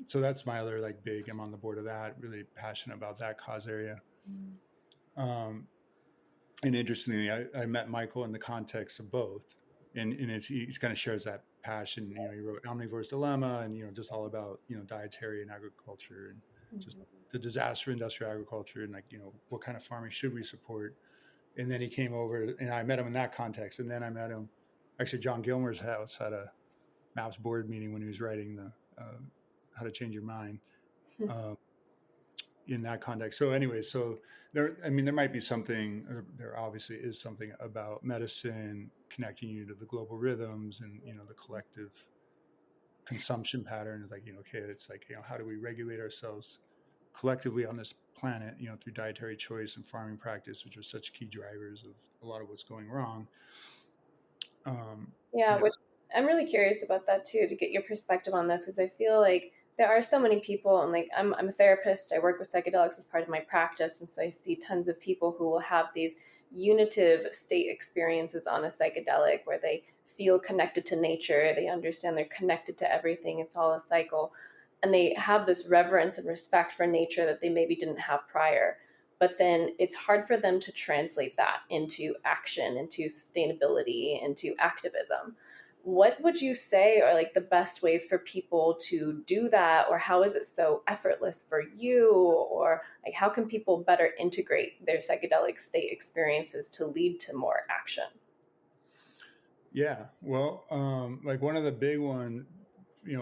so that's my other like big, I'm on the board of that, really passionate about that cause area. And interestingly, I met Michael in the context of both, and he kind of shares that passion. He wrote Omnivore's Dilemma, and just all about dietary and agriculture and just the disaster of industrial agriculture, and like what kind of farming should we support. And then he came over, and I met him in that context. And then I met him actually John Gilmore's house at a MAPS board meeting when he was writing the How to Change Your Mind in that context. So anyway, so there might be something, there obviously is something about medicine connecting you to the global rhythms and, the collective consumption pattern is like, okay, it's like, how do we regulate ourselves collectively on this planet, through dietary choice and farming practice, which are such key drivers of a lot of what's going wrong. Which I'm really curious about that too, to get your perspective on this, because I feel like there are so many people, and like I'm a therapist, I work with psychedelics as part of my practice, and so I see tons of people who will have these unitive state experiences on a psychedelic where they feel connected to nature, they understand they're connected to everything, it's all a cycle, and they have this reverence and respect for nature that they maybe didn't have prior. But then it's hard for them to translate that into action, into sustainability, into activism. What would you say are like the best ways for people to do that, or how is it so effortless for you, or like how can people better integrate their psychedelic state experiences to lead to more action? Yeah, well, like one of the big one,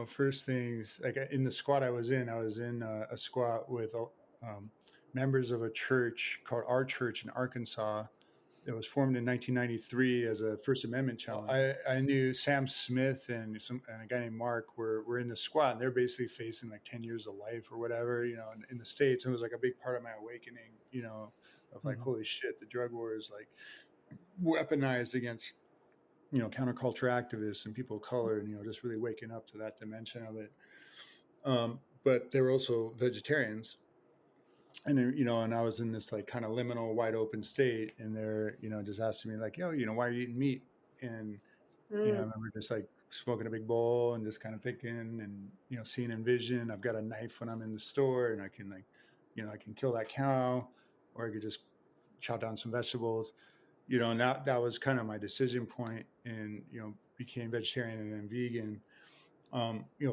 first things, like in the squad I was in a squad with members of a church called Our Church in Arkansas. It was formed in 1993 as a First Amendment challenge. I knew Sam Smith and a guy named Mark were in the squad, and they're basically facing like 10 years of life or whatever, in the States. And it was like a big part of my awakening, of like, holy shit, the drug war is like weaponized against counterculture activists and people of color, and just really waking up to that dimension of it. But they were also vegetarians, and and I was in this like kind of liminal, wide open state, and they're just asking me like, yo, why are you eating meat? And I remember just like smoking a big bowl and just kind of thinking and seeing in vision. I've got a knife when I'm in the store, and I can like I can kill that cow, or I could just chop down some vegetables. And that was kind of my decision point, and became vegetarian and then vegan.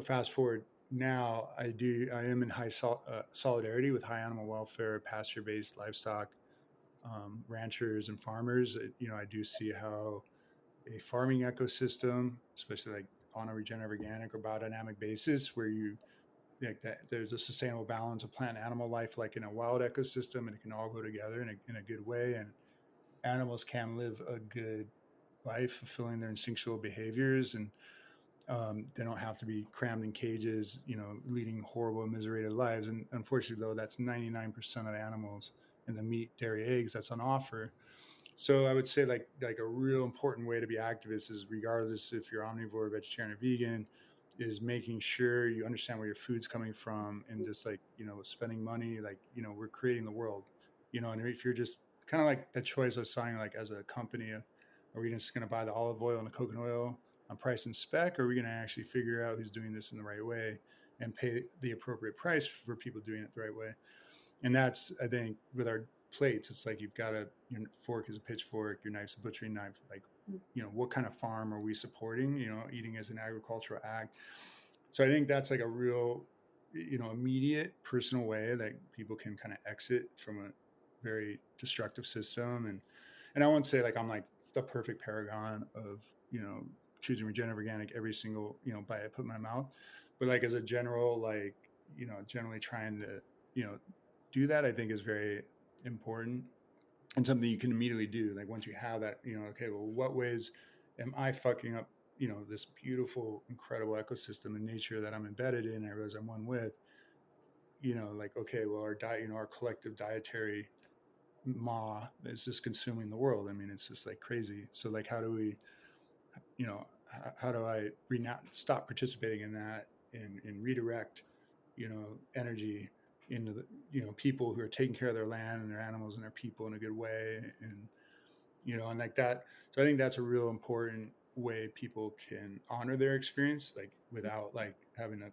Fast forward now, I am in high solidarity with high animal welfare, pasture-based livestock, ranchers and farmers. I do see how a farming ecosystem, especially like on a regenerative organic or biodynamic basis, where you like that there's a sustainable balance of plant and animal life, like in a wild ecosystem, and it can all go together in a good way, and animals can live a good life, fulfilling their instinctual behaviors, and they don't have to be crammed in cages, leading horrible, immiserated lives. And unfortunately, though, that's 99% of the animals in the meat, dairy, eggs that's on offer. So I would say like a real important way to be activists is, regardless if you're omnivore, vegetarian, or vegan, is making sure you understand where your food's coming from, and just like spending money, like we're creating the world, and if you're just kind of like the choice of signing, like as a company, are we just going to buy the olive oil and the coconut oil on price and spec, or are we going to actually figure out who's doing this in the right way and pay the appropriate price for people doing it the right way? And that's, I think, with our plates, it's like you've got your fork is a pitchfork, your knife's a butchering knife. Like, what kind of farm are we supporting? Eating as an agricultural act. So I think that's like a real, immediate personal way that people can kind of exit from a very destructive system. And I won't say like I'm like the perfect paragon of choosing regenerative organic every single bite I put in my mouth, but like as a general, like generally trying to do that, I think is very important. and something you can immediately do. Like once you have that, okay, well, what ways am I fucking up, this beautiful, incredible ecosystem and nature that I'm embedded in, I realize I'm one with, like, okay, well, our diet, our collective dietary maw is just consuming the world. I mean, it's just like crazy. So like, how do we, how do I stop participating in that and redirect, energy into the, people who are taking care of their land and their animals and their people in a good way. And, and like that. So I think that's a real important way people can honor their experience, like without like having to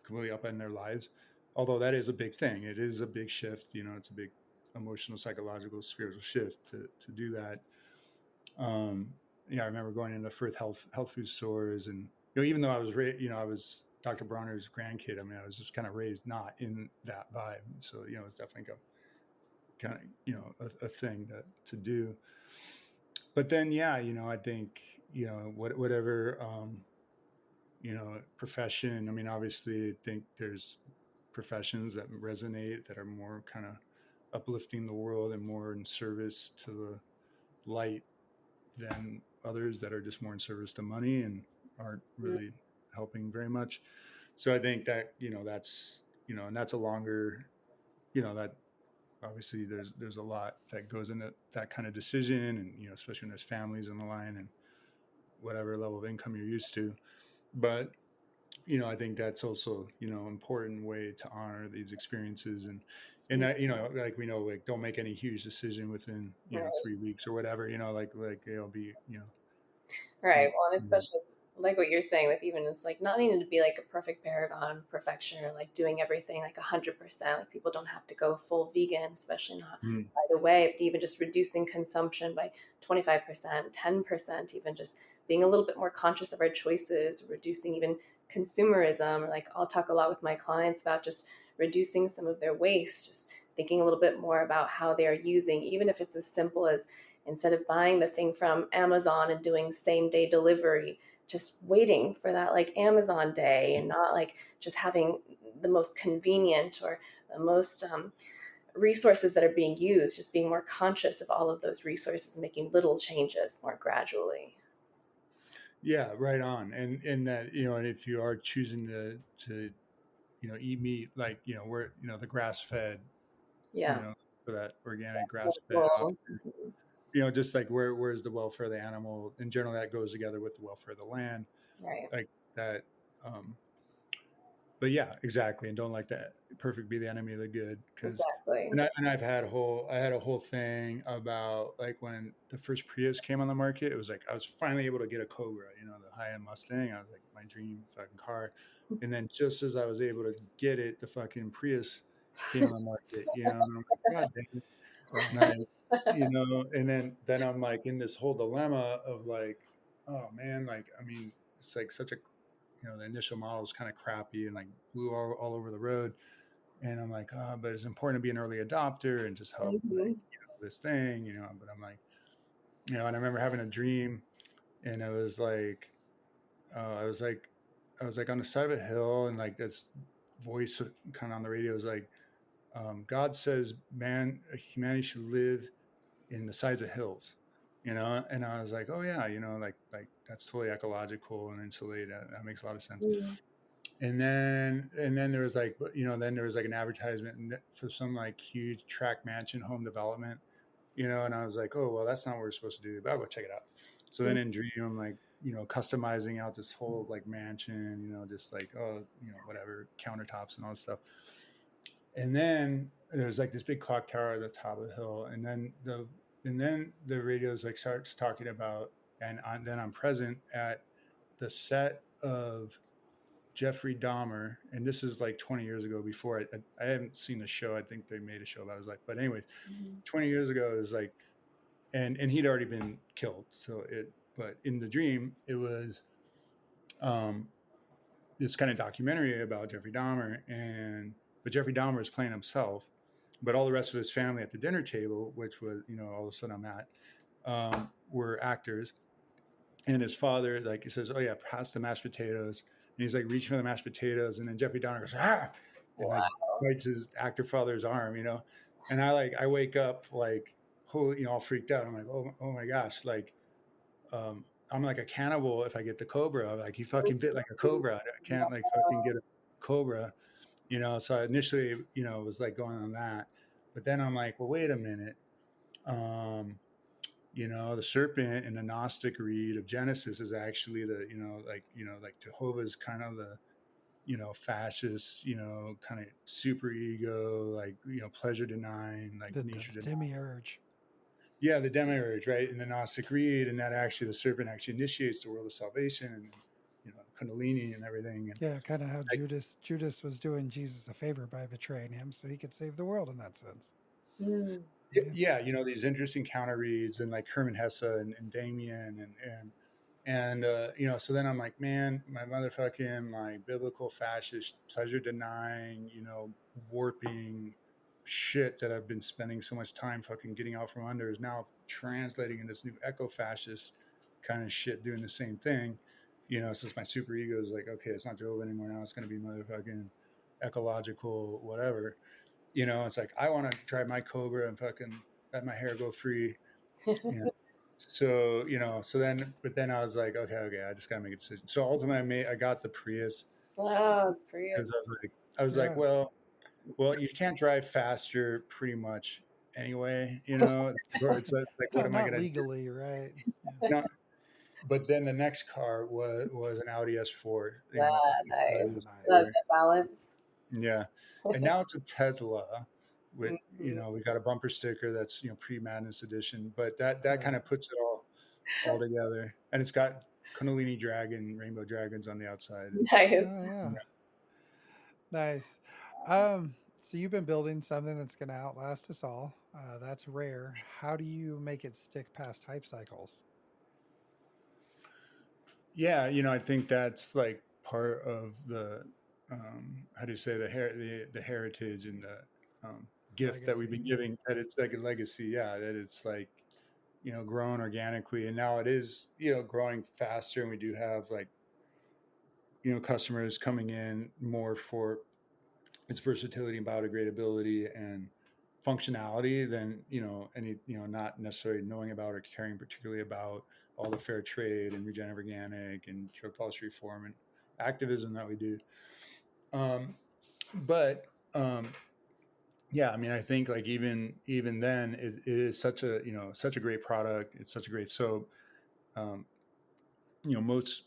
completely upend their lives. Although that is a big thing. It is a big shift. It's a big emotional, psychological, spiritual shift to do that. I remember going into first health food stores, and even though I was I was Dr. Bronner's grandkid. I mean, I was just kind of raised not in that vibe. So it's definitely a kind of a thing to do. But then I think whatever profession. I mean, obviously, I think there's professions that resonate that are more kind of uplifting the world and more in service to the light than others that are just more in service to money and aren't really helping very much. So I think that that's and that's a longer that obviously there's a lot that goes into that kind of decision, and especially when there's families on the line and whatever level of income you're used to. But I think that's also important way to honor these experiences, and that like we know, like, don't make any huge decision within 3 weeks or whatever, like it'll be Right. Well, and especially like what you're saying with even it's like not needing to be like a perfect paragon of perfection or like doing everything like 100%. Like people don't have to go full vegan, especially not right away. But even just reducing consumption by 25%, 10%, even just being a little bit more conscious of our choices, reducing even consumerism. Like I'll talk a lot with my clients about just reducing some of their waste, just thinking a little bit more about how they are using, even if it's as simple as instead of buying the thing from Amazon and doing same day delivery, just waiting for that like Amazon day and not like just having the most convenient or the most resources that are being used, just being more conscious of all of those resources, making little changes more gradually. Yeah, right on. And that and if you are choosing to eat meat, like we're the grass fed, Yeah. for that organic grass fed Well, option, just like where's the welfare of the animal in general, that goes together with the welfare of the land, right. like that. But yeah, exactly. And don't let that perfect be the enemy of the good. Because Exactly. and I had a whole thing about like when the first Prius came on the market, it was like I was finally able to get a Cobra, the high end Mustang. I was like, my dream fucking car. And then just as I was able to get it, the fucking Prius came on the market, and I'm like, God damn it. And I, and then I'm like in this whole dilemma of like, oh man, like, I mean, it's like such a, the initial model was kind of crappy and like blew all over the road. And I'm like, oh, but it's important to be an early adopter and just help like, Mhm. this thing, but I'm like, and I remember having a dream, and it was like, I was like, on the side of a hill, and like this voice kind of on the radio was like, God says humanity should live in the sides of hills, and I was like, oh yeah, like that's totally ecological and insulated. That makes a lot of sense. Mhm. And then there was like, then there was like an advertisement for some like huge tract mansion home development, and I was like, oh well, that's not what we're supposed to do, but I'll go check it out. So then in dream, I'm like, customizing out this whole like mansion, just like, oh, whatever, countertops and all this stuff. And then there's like this big clock tower at the top of the hill, and then the radios like starts talking about, and then I'm present at the set of Jeffrey Dahmer, and this is like 20 years ago. Before I haven't seen the show. I think they made a show about his life, but anyways, 20 years ago it was like, and he'd already been killed. But in the dream, it was this kind of documentary about Jeffrey Dahmer, but Jeffrey Dahmer is playing himself, but all the rest of his family at the dinner table, which was all of a sudden I'm at, were actors. And his father, like, he says, oh yeah, pass the mashed potatoes. And he's like reaching for the mashed potatoes. And then Jeffrey Dahmer goes, ah, and like Wow. bites his actor father's arm, And I wake up like, all freaked out. I'm like, oh my gosh, like, I'm like a cannibal if I get the cobra. Like, he fucking bit like a cobra. I can't like fucking get a cobra, So I initially, was like going on that, but then I'm like, well, wait a minute. The serpent in the Gnostic read of Genesis is actually the, like Jehovah's kind of the, fascist, kind of super ego, like, pleasure denying, like The nature denying. demiurge. Yeah, the demiurge, right? In the Gnostic read, and that actually the serpent actually initiates the world of salvation, and Kundalini and everything. And Yeah, kind of how Judas was doing Jesus a favor by betraying him so he could save the world in that sense. Mm. Yeah, these interesting counter reads, and like Herman Hesse and Damien and so then I'm like, man, my biblical fascist pleasure denying, warping shit that I've been spending so much time fucking getting out from under is now translating in this new eco-fascist kind of shit, doing the same thing. Since my super ego is like, okay, it's not Jehovah anymore, now it's going to be motherfucking ecological whatever. It's like, I want to drive my Cobra and fucking let my hair go free. So, but then I was like, okay, I just got to make a decision. So ultimately I got the Prius. Wow, Prius. I was like, well, you can't drive faster pretty much anyway, it's like, what am I going to do? Legally, right? No, but then the next car was an Audi S4. Nice. That's the balance. Yeah. And now it's a Tesla with, we got a bumper sticker that's, pre-Madness edition, but that kind of puts it all together. And it's got Kundalini dragon, rainbow dragons on the outside. Nice. Oh, yeah. Nice. So you've been building something that's going to outlast us all. That's rare. How do you make it stick past hype cycles? Yeah, I think that's like part of the how do you say, the heritage and the gift Legacy, that we've been giving, that it's like a legacy. Yeah, that it's like, grown organically, and now it is, growing faster, and we do have like, customers coming in more for its versatility and biodegradability and functionality than, any, not necessarily knowing about or caring particularly about all the fair trade and regenerative organic and drug policy reform and activism that we do. But yeah, I mean, I think like even then it is such a, such a great product. It's such a great soap. Most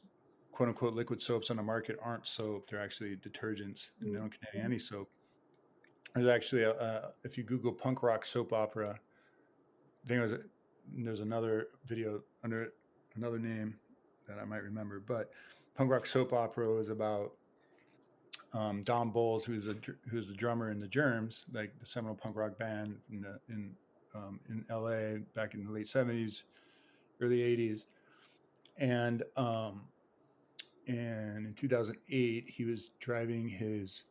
quote unquote liquid soaps on the market aren't soap. They're actually detergents, and they don't contain any soap. There's actually if you Google punk rock soap opera, I think there's another video under another name that I might remember, but punk rock soap opera was about Don Bowles, who's the drummer in the Germs, like the seminal punk rock band in LA back in the late 70s, early 80s, and in 2008 he was driving his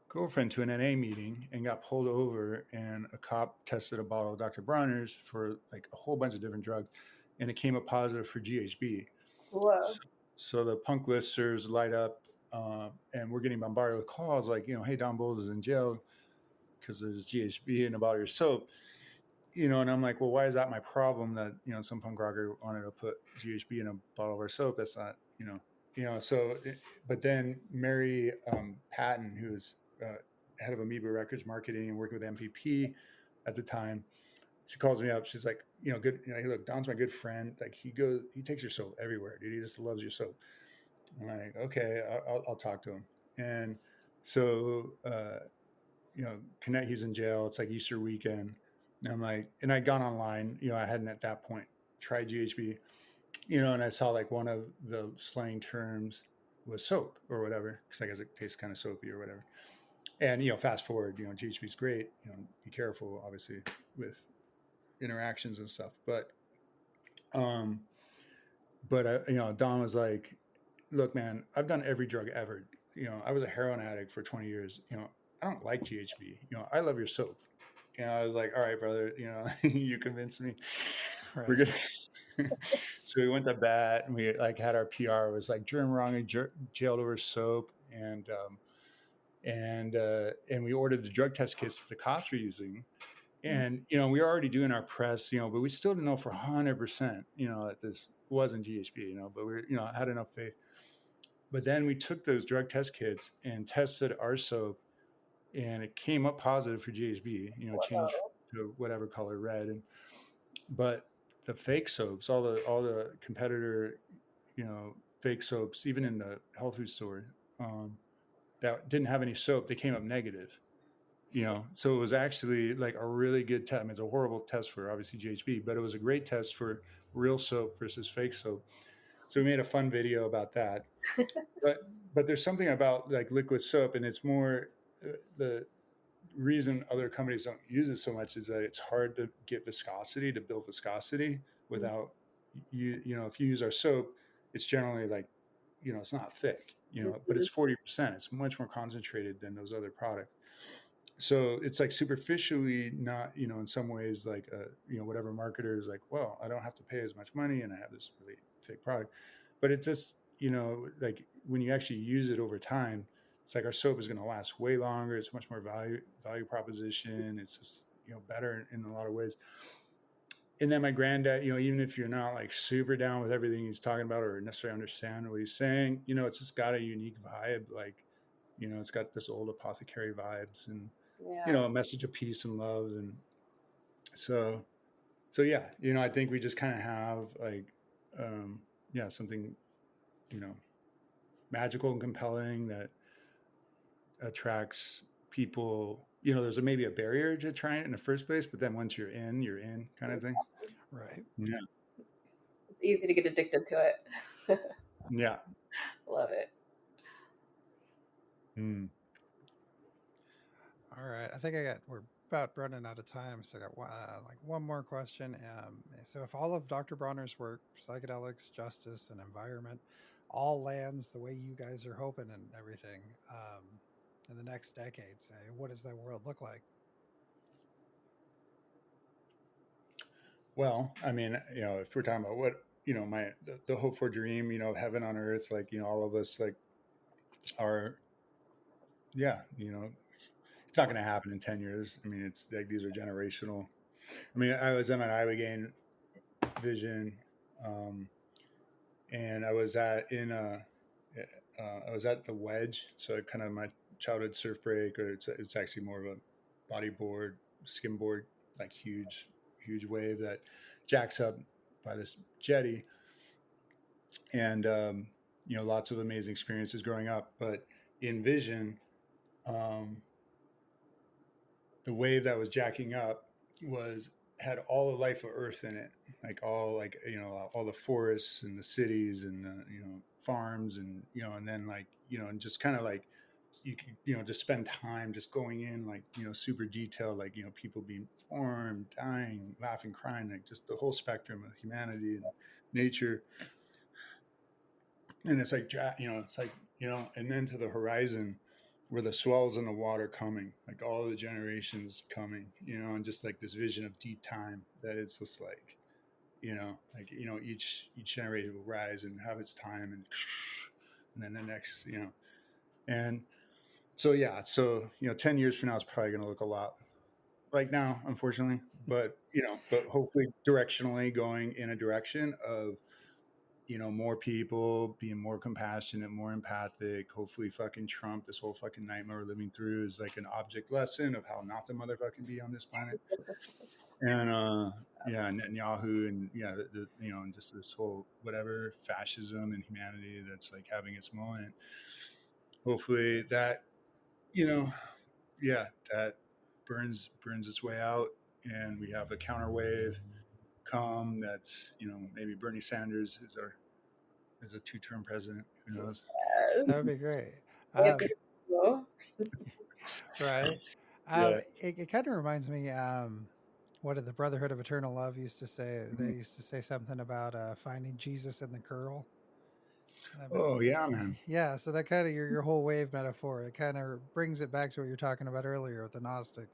girlfriend to an NA meeting and got pulled over, and a cop tested a bottle of Dr. Bronner's for like a whole bunch of different drugs, and it came up positive for GHB. Whoa. So the punk listers light up, and we're getting bombarded with calls like, hey, Don Bowles is in jail because there's GHB in a bottle of your soap, and I'm like, well, why is that my problem that, some punk rocker wanted to put GHB in a bottle of our soap? That's not, so, but then Mary Patton, who was head of Amoeba Records marketing and working with MPP at the time, she calls me up. She's like, good. Hey, look, Don's my good friend. Like he takes your soap everywhere, dude. He just loves your soap. I'm like, okay, I'll talk to him. And so, connect. He's in jail. It's like Easter weekend. And I'm like, and I'd gone online. I hadn't at that point tried GHB. And I saw like one of the slang terms was soap or whatever, because I guess it tastes kind of soapy or whatever. And, fast forward, GHB is great. Be careful, obviously, with interactions and stuff. But Don was like, look, man, I've done every drug ever. I was a heroin addict for 20 years. I don't like GHB. I love your soap. I was like, all right, brother, you convinced me. Right. We're good. So we went to bat, and we like had our PR. It was like germ wrong, jailed over soap, and we ordered the drug test kits that the cops were using, And, we were already doing our press, but we still didn't know for 100%, that this wasn't GHB, but we, had enough faith. But then we took those drug test kits and tested our soap, and it came up positive for GHB, changed to whatever color, red. But the fake soaps, all the competitor, fake soaps, even in the health food store, that didn't have any soap, they came up negative. So it was actually like a really good test. I mean, it's a horrible test for obviously GHB, but it was a great test for real soap versus fake soap. So we made a fun video about that. But there's something about like liquid soap, and it's more the reason other companies don't use it so much is that it's hard to get viscosity, to build viscosity without if you use our soap, it's generally like, it's not thick, but it's 40%. It's much more concentrated than those other products. So it's like superficially not, in some ways like, whatever marketer is like, well, I don't have to pay as much money and I have this really thick product. But it's just, like when you actually use it over time, it's like our soap is going to last way longer. It's much more value proposition. It's just, better in a lot of ways. And then my granddad, even if you're not like super down with everything he's talking about or necessarily understand what he's saying, it's just got a unique vibe. Like, it's got this old apothecary vibes and, a message of peace and love. And so yeah, I think we just kind of have like, something, magical and compelling that attracts people. There's maybe a barrier to trying it in the first place, but then once you're in kind of thing. Right. Yeah. It's easy to get addicted to it. Yeah. Love it. All right. I think we're about running out of time. So I got like one more question. So if all of Dr. Bronner's work, psychedelics, justice, and environment all lands the way you guys are hoping and everything in the next decade, say, what does that world look like? Well, I mean, if we're talking about what, the hope for dream, heaven on earth, like, all of us like are, yeah, it's not going to happen in 10 years. I mean, it's like, these are generational. I mean, I was in an Ibogaine vision, and I was I was at the Wedge. So kind of my childhood surf break, or it's actually more of a bodyboard, skimboard, like huge wave that jacks up by this jetty. And, lots of amazing experiences growing up. But in vision, the wave that was jacking up had all the life of Earth in it, like all the forests and the cities and the, farms and and then like and just kind of like you could just spend time just going in like super detailed, like people being born, dying, laughing, crying, like just the whole spectrum of humanity and nature. And it's like it's like and then to the horizon where the swells in the water coming, like all the generations coming, and just like this vision of deep time that it's just like, like, each generation will rise and have its time and then the next, and so, yeah. So, 10 years from now, it's probably going to look a lot like now, unfortunately, but, but hopefully directionally going in a direction of, more people being more compassionate, more empathic. Hopefully fucking Trump, this whole fucking nightmare we're living through is like an object lesson of how not to motherfucking be on this planet. And yeah, Netanyahu and and just this whole whatever fascism and humanity that's like having its moment. Hopefully that, yeah, that burns its way out and we have a counter wave come that's, maybe Bernie Sanders is a 2-term president. Who knows? That would be great. Right. Yeah. It kind of reminds me, what did the Brotherhood of Eternal Love used to say? They Mhm. used to say something about finding Jesus in the curl. Oh yeah, man. Yeah, so that kind of your whole wave metaphor. It kind of brings it back to what you were talking about earlier with the Gnostic,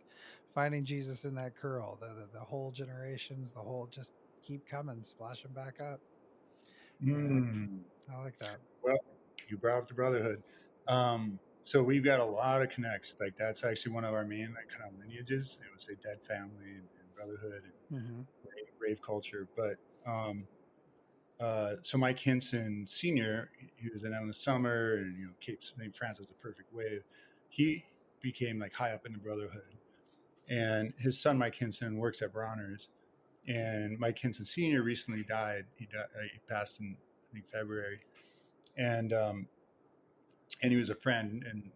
finding Jesus in that curl. The whole generations, the whole just keep coming, splashing back up. Mm. I like that. Well, you brought up the Brotherhood. Um, So we've got a lot of connects. Like that's actually one of our main like kind of lineages. It was a dead family and Brotherhood and Mm-hmm. rave culture. But so Mike Hinson Sr., he was in Endless Summer and Cape St. Francis, the Perfect Wave. He became like high up in the Brotherhood, and his son Mike Hinson works at Bronner's. And Mike Hinson Sr. recently died. He passed in I think February, and he was a friend and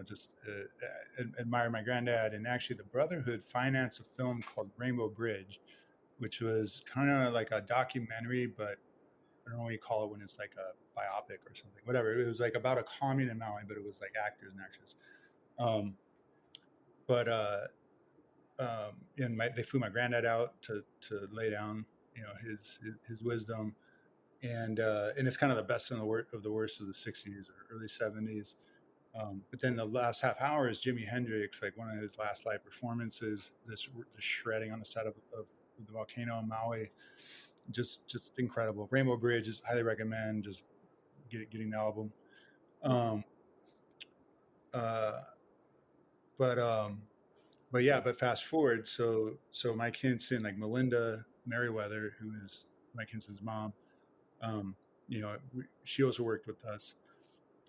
just admire my granddad. And actually the Brotherhood financed a film called Rainbow Bridge, which was kind of like a documentary, but I don't know what you call it when it's like a biopic or something, whatever. It was like about a commune in Maui, but it was like actors and actresses. But and they flew my granddad out to lay down his wisdom. And it's kind of the best and the worst of the 60s or early 70s. But then the last half hour is Jimi Hendrix, like one of his last live performances, this shredding on the side of the volcano in Maui. Just incredible. Rainbow Bridge is highly recommend just getting the album. But fast forward. So Mike Hinson, like Melinda Merriweather, who is Mike Hinson's mom, she also worked with us.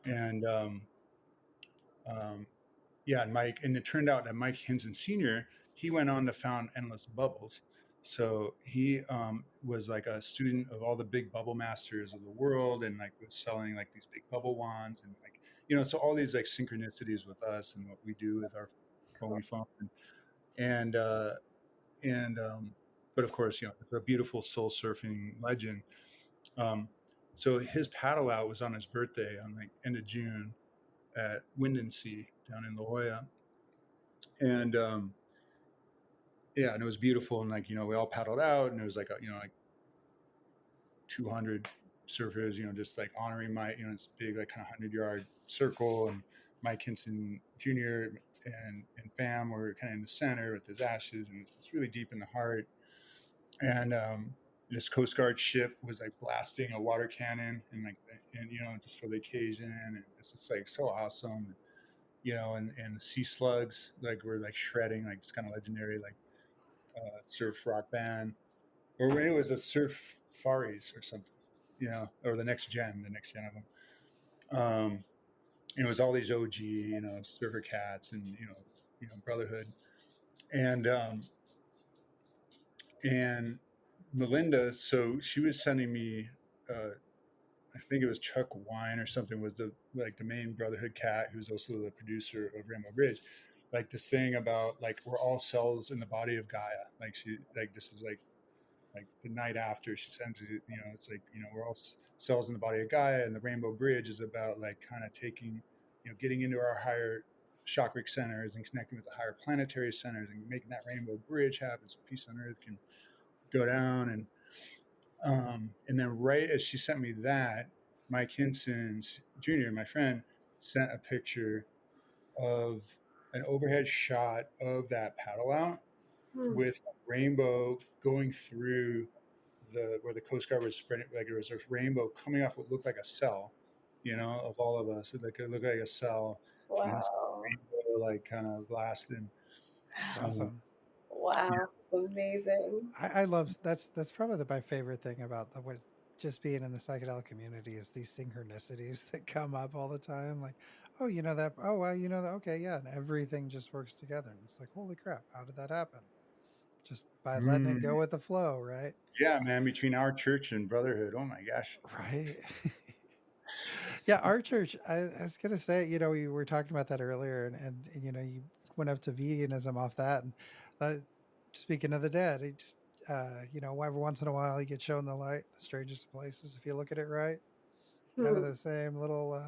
And and Mike, and it turned out that Mike Hinson Sr., he went on to found Endless Bubbles. So he was like a student of all the big bubble masters of the world, and like was selling like these big bubble wands, and like so all these like synchronicities with us and what we do with our phone, and but of course it's a beautiful soul surfing legend. So his paddle out was on his birthday on like end of June at Wind and Sea down in La Jolla. And and it was beautiful. And like, we all paddled out, and it was like, like 200 surfers, just like honoring my, it's big, like kind of 100-yard circle. And Mike Hinson Jr. and fam were kind of in the center with his ashes, and it's really deep in the heart. And this Coast Guard ship was like blasting a water cannon and just for the occasion. And it's just like so awesome. And the sea slugs like were like shredding, like it's kind of legendary, like surf rock band, or when it was a Surf Faris or something, or the next gen of them. It was all these OG, surfer cats and Brotherhood, and Melinda. So she was sending me. I think it was Chuck Wine or something was the main Brotherhood cat, who's also the producer of Rainbow Bridge, like this thing about like we're all cells in the body of Gaia. Like this is like the night after she sends it, it's like we're all cells in the body of Gaia, and the Rainbow Bridge is about like kind of taking, getting into our higher chakric centers and connecting with the higher planetary centers and making that rainbow bridge happen so peace on earth can go down. And then right as she sent me that, Mike Hinson Jr., my friend, sent a picture of an overhead shot of that paddle out with a rainbow going through where the Coast Guard was spreading, like there was a rainbow coming off what looked like a cell, of all of us. It looked like a cell. Wow. And this rainbow like kind of blasting. That's awesome. Wow. That's amazing. I love that's probably my favorite thing about just being in the psychedelic community is these synchronicities that come up all the time. Like, oh, that. Oh, well, that. Okay, yeah, and everything just works together, and it's like, holy crap, how did that happen? Just by letting it go with the flow, right? Yeah, man. Between our church and Brotherhood, oh my gosh. Right. Yeah, our church. I was gonna say, we were talking about that earlier, and you went up to veganism off that, and speaking of the dead, it just every once in a while you get shown the light, the strangest of places, if you look at it right. Kind of the same little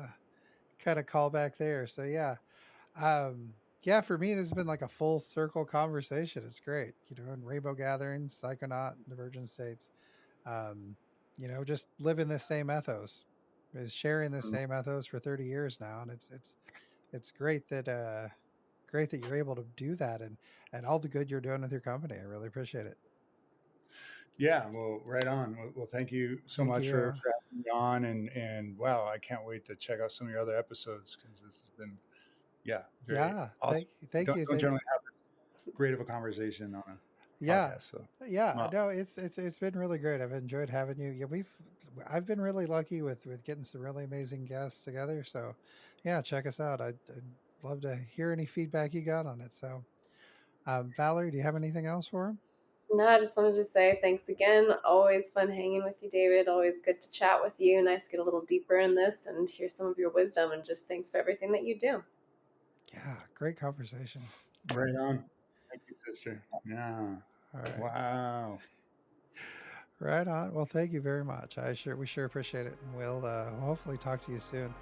kind of callback there. So yeah. Yeah, for me this has been like a full circle conversation. It's great. In Rainbow Gatherings, Psychonaut, Divergent States. Just living this same ethos. Is sharing the same ethos for 30 years now. And it's great that you're able to do that and all the good you're doing with your company. I really appreciate it. Yeah, well, right on. Well, thank you so much for having me on, and wow, I can't wait to check out some of your other episodes because this has been Yeah, very Yeah, awesome. thank you. Don't generally have great of a conversation on a Yeah. podcast. So, Yeah, wow. no, it's been really great. I've enjoyed having you. Yeah, I've been really lucky with getting some really amazing guests together. So, yeah, check us out. I'd love to hear any feedback you got on it. So, Valerie, do you have anything else for him? No, I just wanted to say thanks again. Always fun hanging with you, David. Always good to chat with you. Nice to get a little deeper in this and hear some of your wisdom. And just thanks for everything that you do. Yeah, great conversation. Right on. Thank you, sister. Yeah. All right, Wow. right on. Well, thank you very much. We sure appreciate it, and we'll hopefully talk to you soon.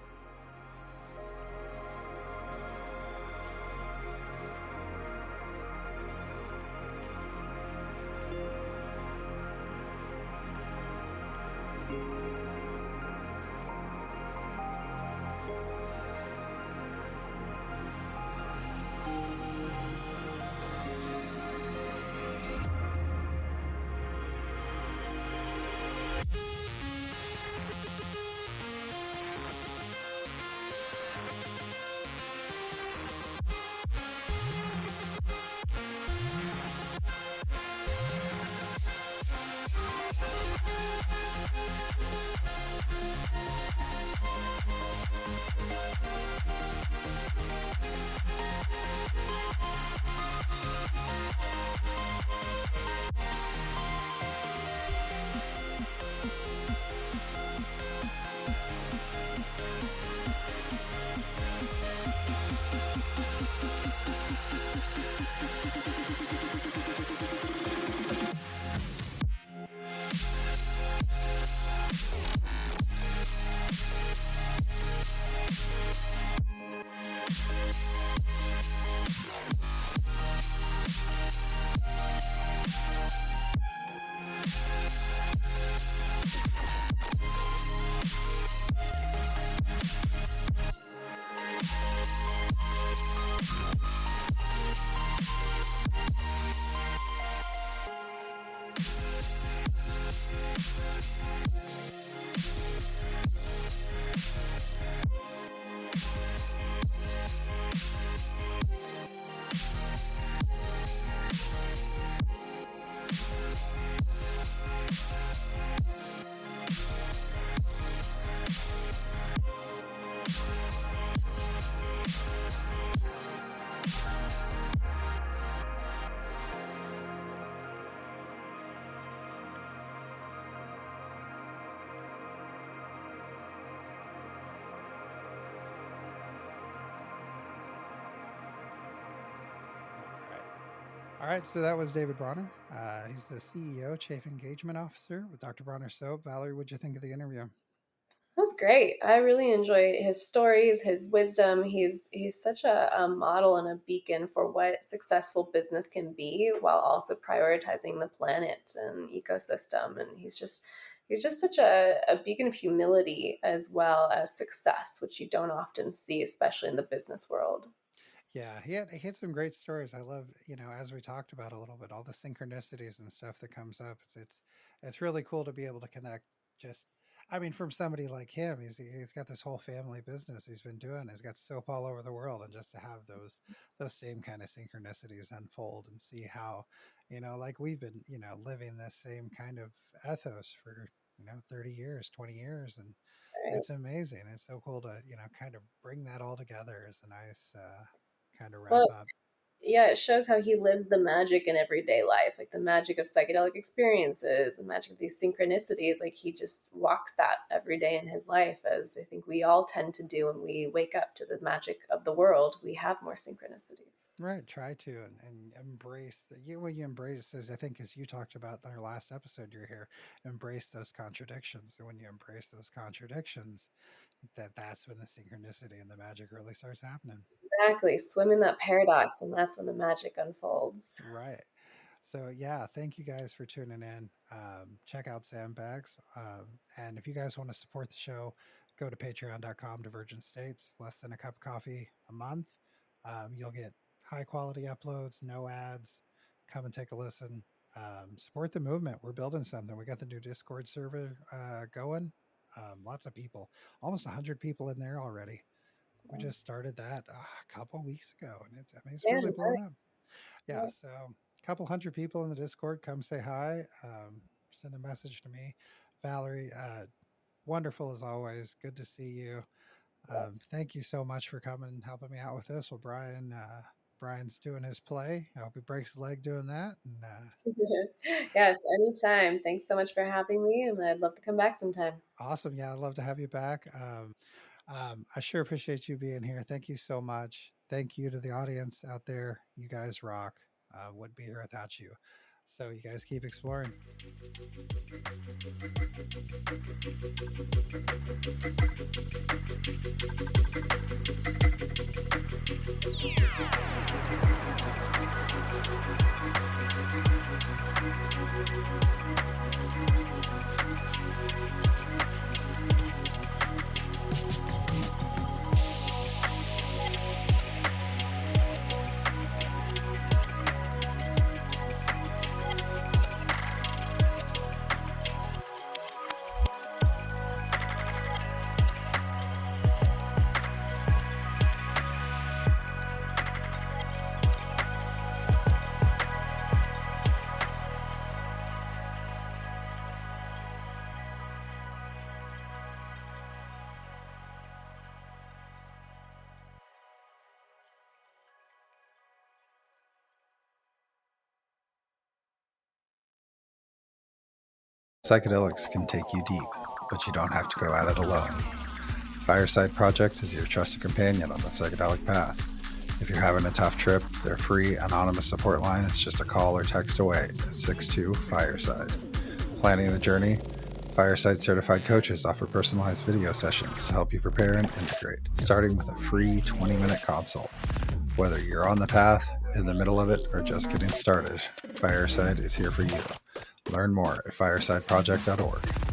All right. All right, so that was David Bronner. He's the CEO, Chief Engagement Officer with Dr. Bronner Soap. Valerie, what'd you think of the interview? That was great. I really enjoyed his stories, his wisdom. He's such a model and a beacon for what successful business can be, while also prioritizing the planet and ecosystem. And he's just such a beacon of humility as well as success, which you don't often see, especially in the business world. Yeah, he had some great stories. I love, as we talked about a little bit, all the synchronicities and stuff that comes up. It's really cool to be able to connect. Just, I mean, from somebody like him, he's got this whole family business he's been doing. He's got soap all over the world, and just to have those same kind of synchronicities unfold and see how, like we've been, living this same kind of ethos for 30 years, 20 years, and Right. it's amazing. It's so cool to kind of bring that all together as a nice kind of wrap Well, up. yeah, it shows how he lives the magic in everyday life, like the magic of psychedelic experiences, the magic of these synchronicities. Like he just walks that every day in his life, as I think we all tend to do when we wake up to the magic of the world. We have more synchronicities. Right, try to and embrace when you embrace, as I think as you talked about in our last episode you're here, embrace those contradictions. And when you embrace those contradictions, that's when the synchronicity and the magic really starts happening. Exactly. Swim in that paradox, and that's when the magic unfolds. Right. So yeah, thank you guys for tuning in. Check out Sandbags. And if you guys want to support the show, go to patreon.com, Divergent States, less than a cup of coffee a month. You'll get high quality uploads, no ads. Come and take a listen. Support the movement. We're building something. We got the new Discord server going. Lots of people, almost 100 people in there already. We just started that a couple weeks ago, and it's Yeah, really blown up. Yeah, nice. so a couple hundred people in the Discord. Come say hi. Send a message to me, Valerie. Wonderful as always. Good to see you. Yes. Thank you so much for coming and helping me out with this. Well, Brian's doing his play. I hope he breaks his leg doing that. And Yes, anytime. Thanks so much for having me, and I'd love to come back sometime. awesome. Yeah, I'd love to have you back. I sure appreciate you being here. Thank you so much. Thank you to the audience out there. You guys rock. Wouldn't be here without you. So you guys keep exploring. Psychedelics can take you deep, but you don't have to go at it alone. Fireside Project is your trusted companion on the psychedelic path. If you're having a tough trip, their free, anonymous support line is just a call or text away at 62-FIRESIDE. Planning a journey? Fireside certified coaches offer personalized video sessions to help you prepare and integrate, starting with a free 20-minute consult. Whether you're on the path, in the middle of it, or just getting started, Fireside is here for you. Learn more at firesideproject.org.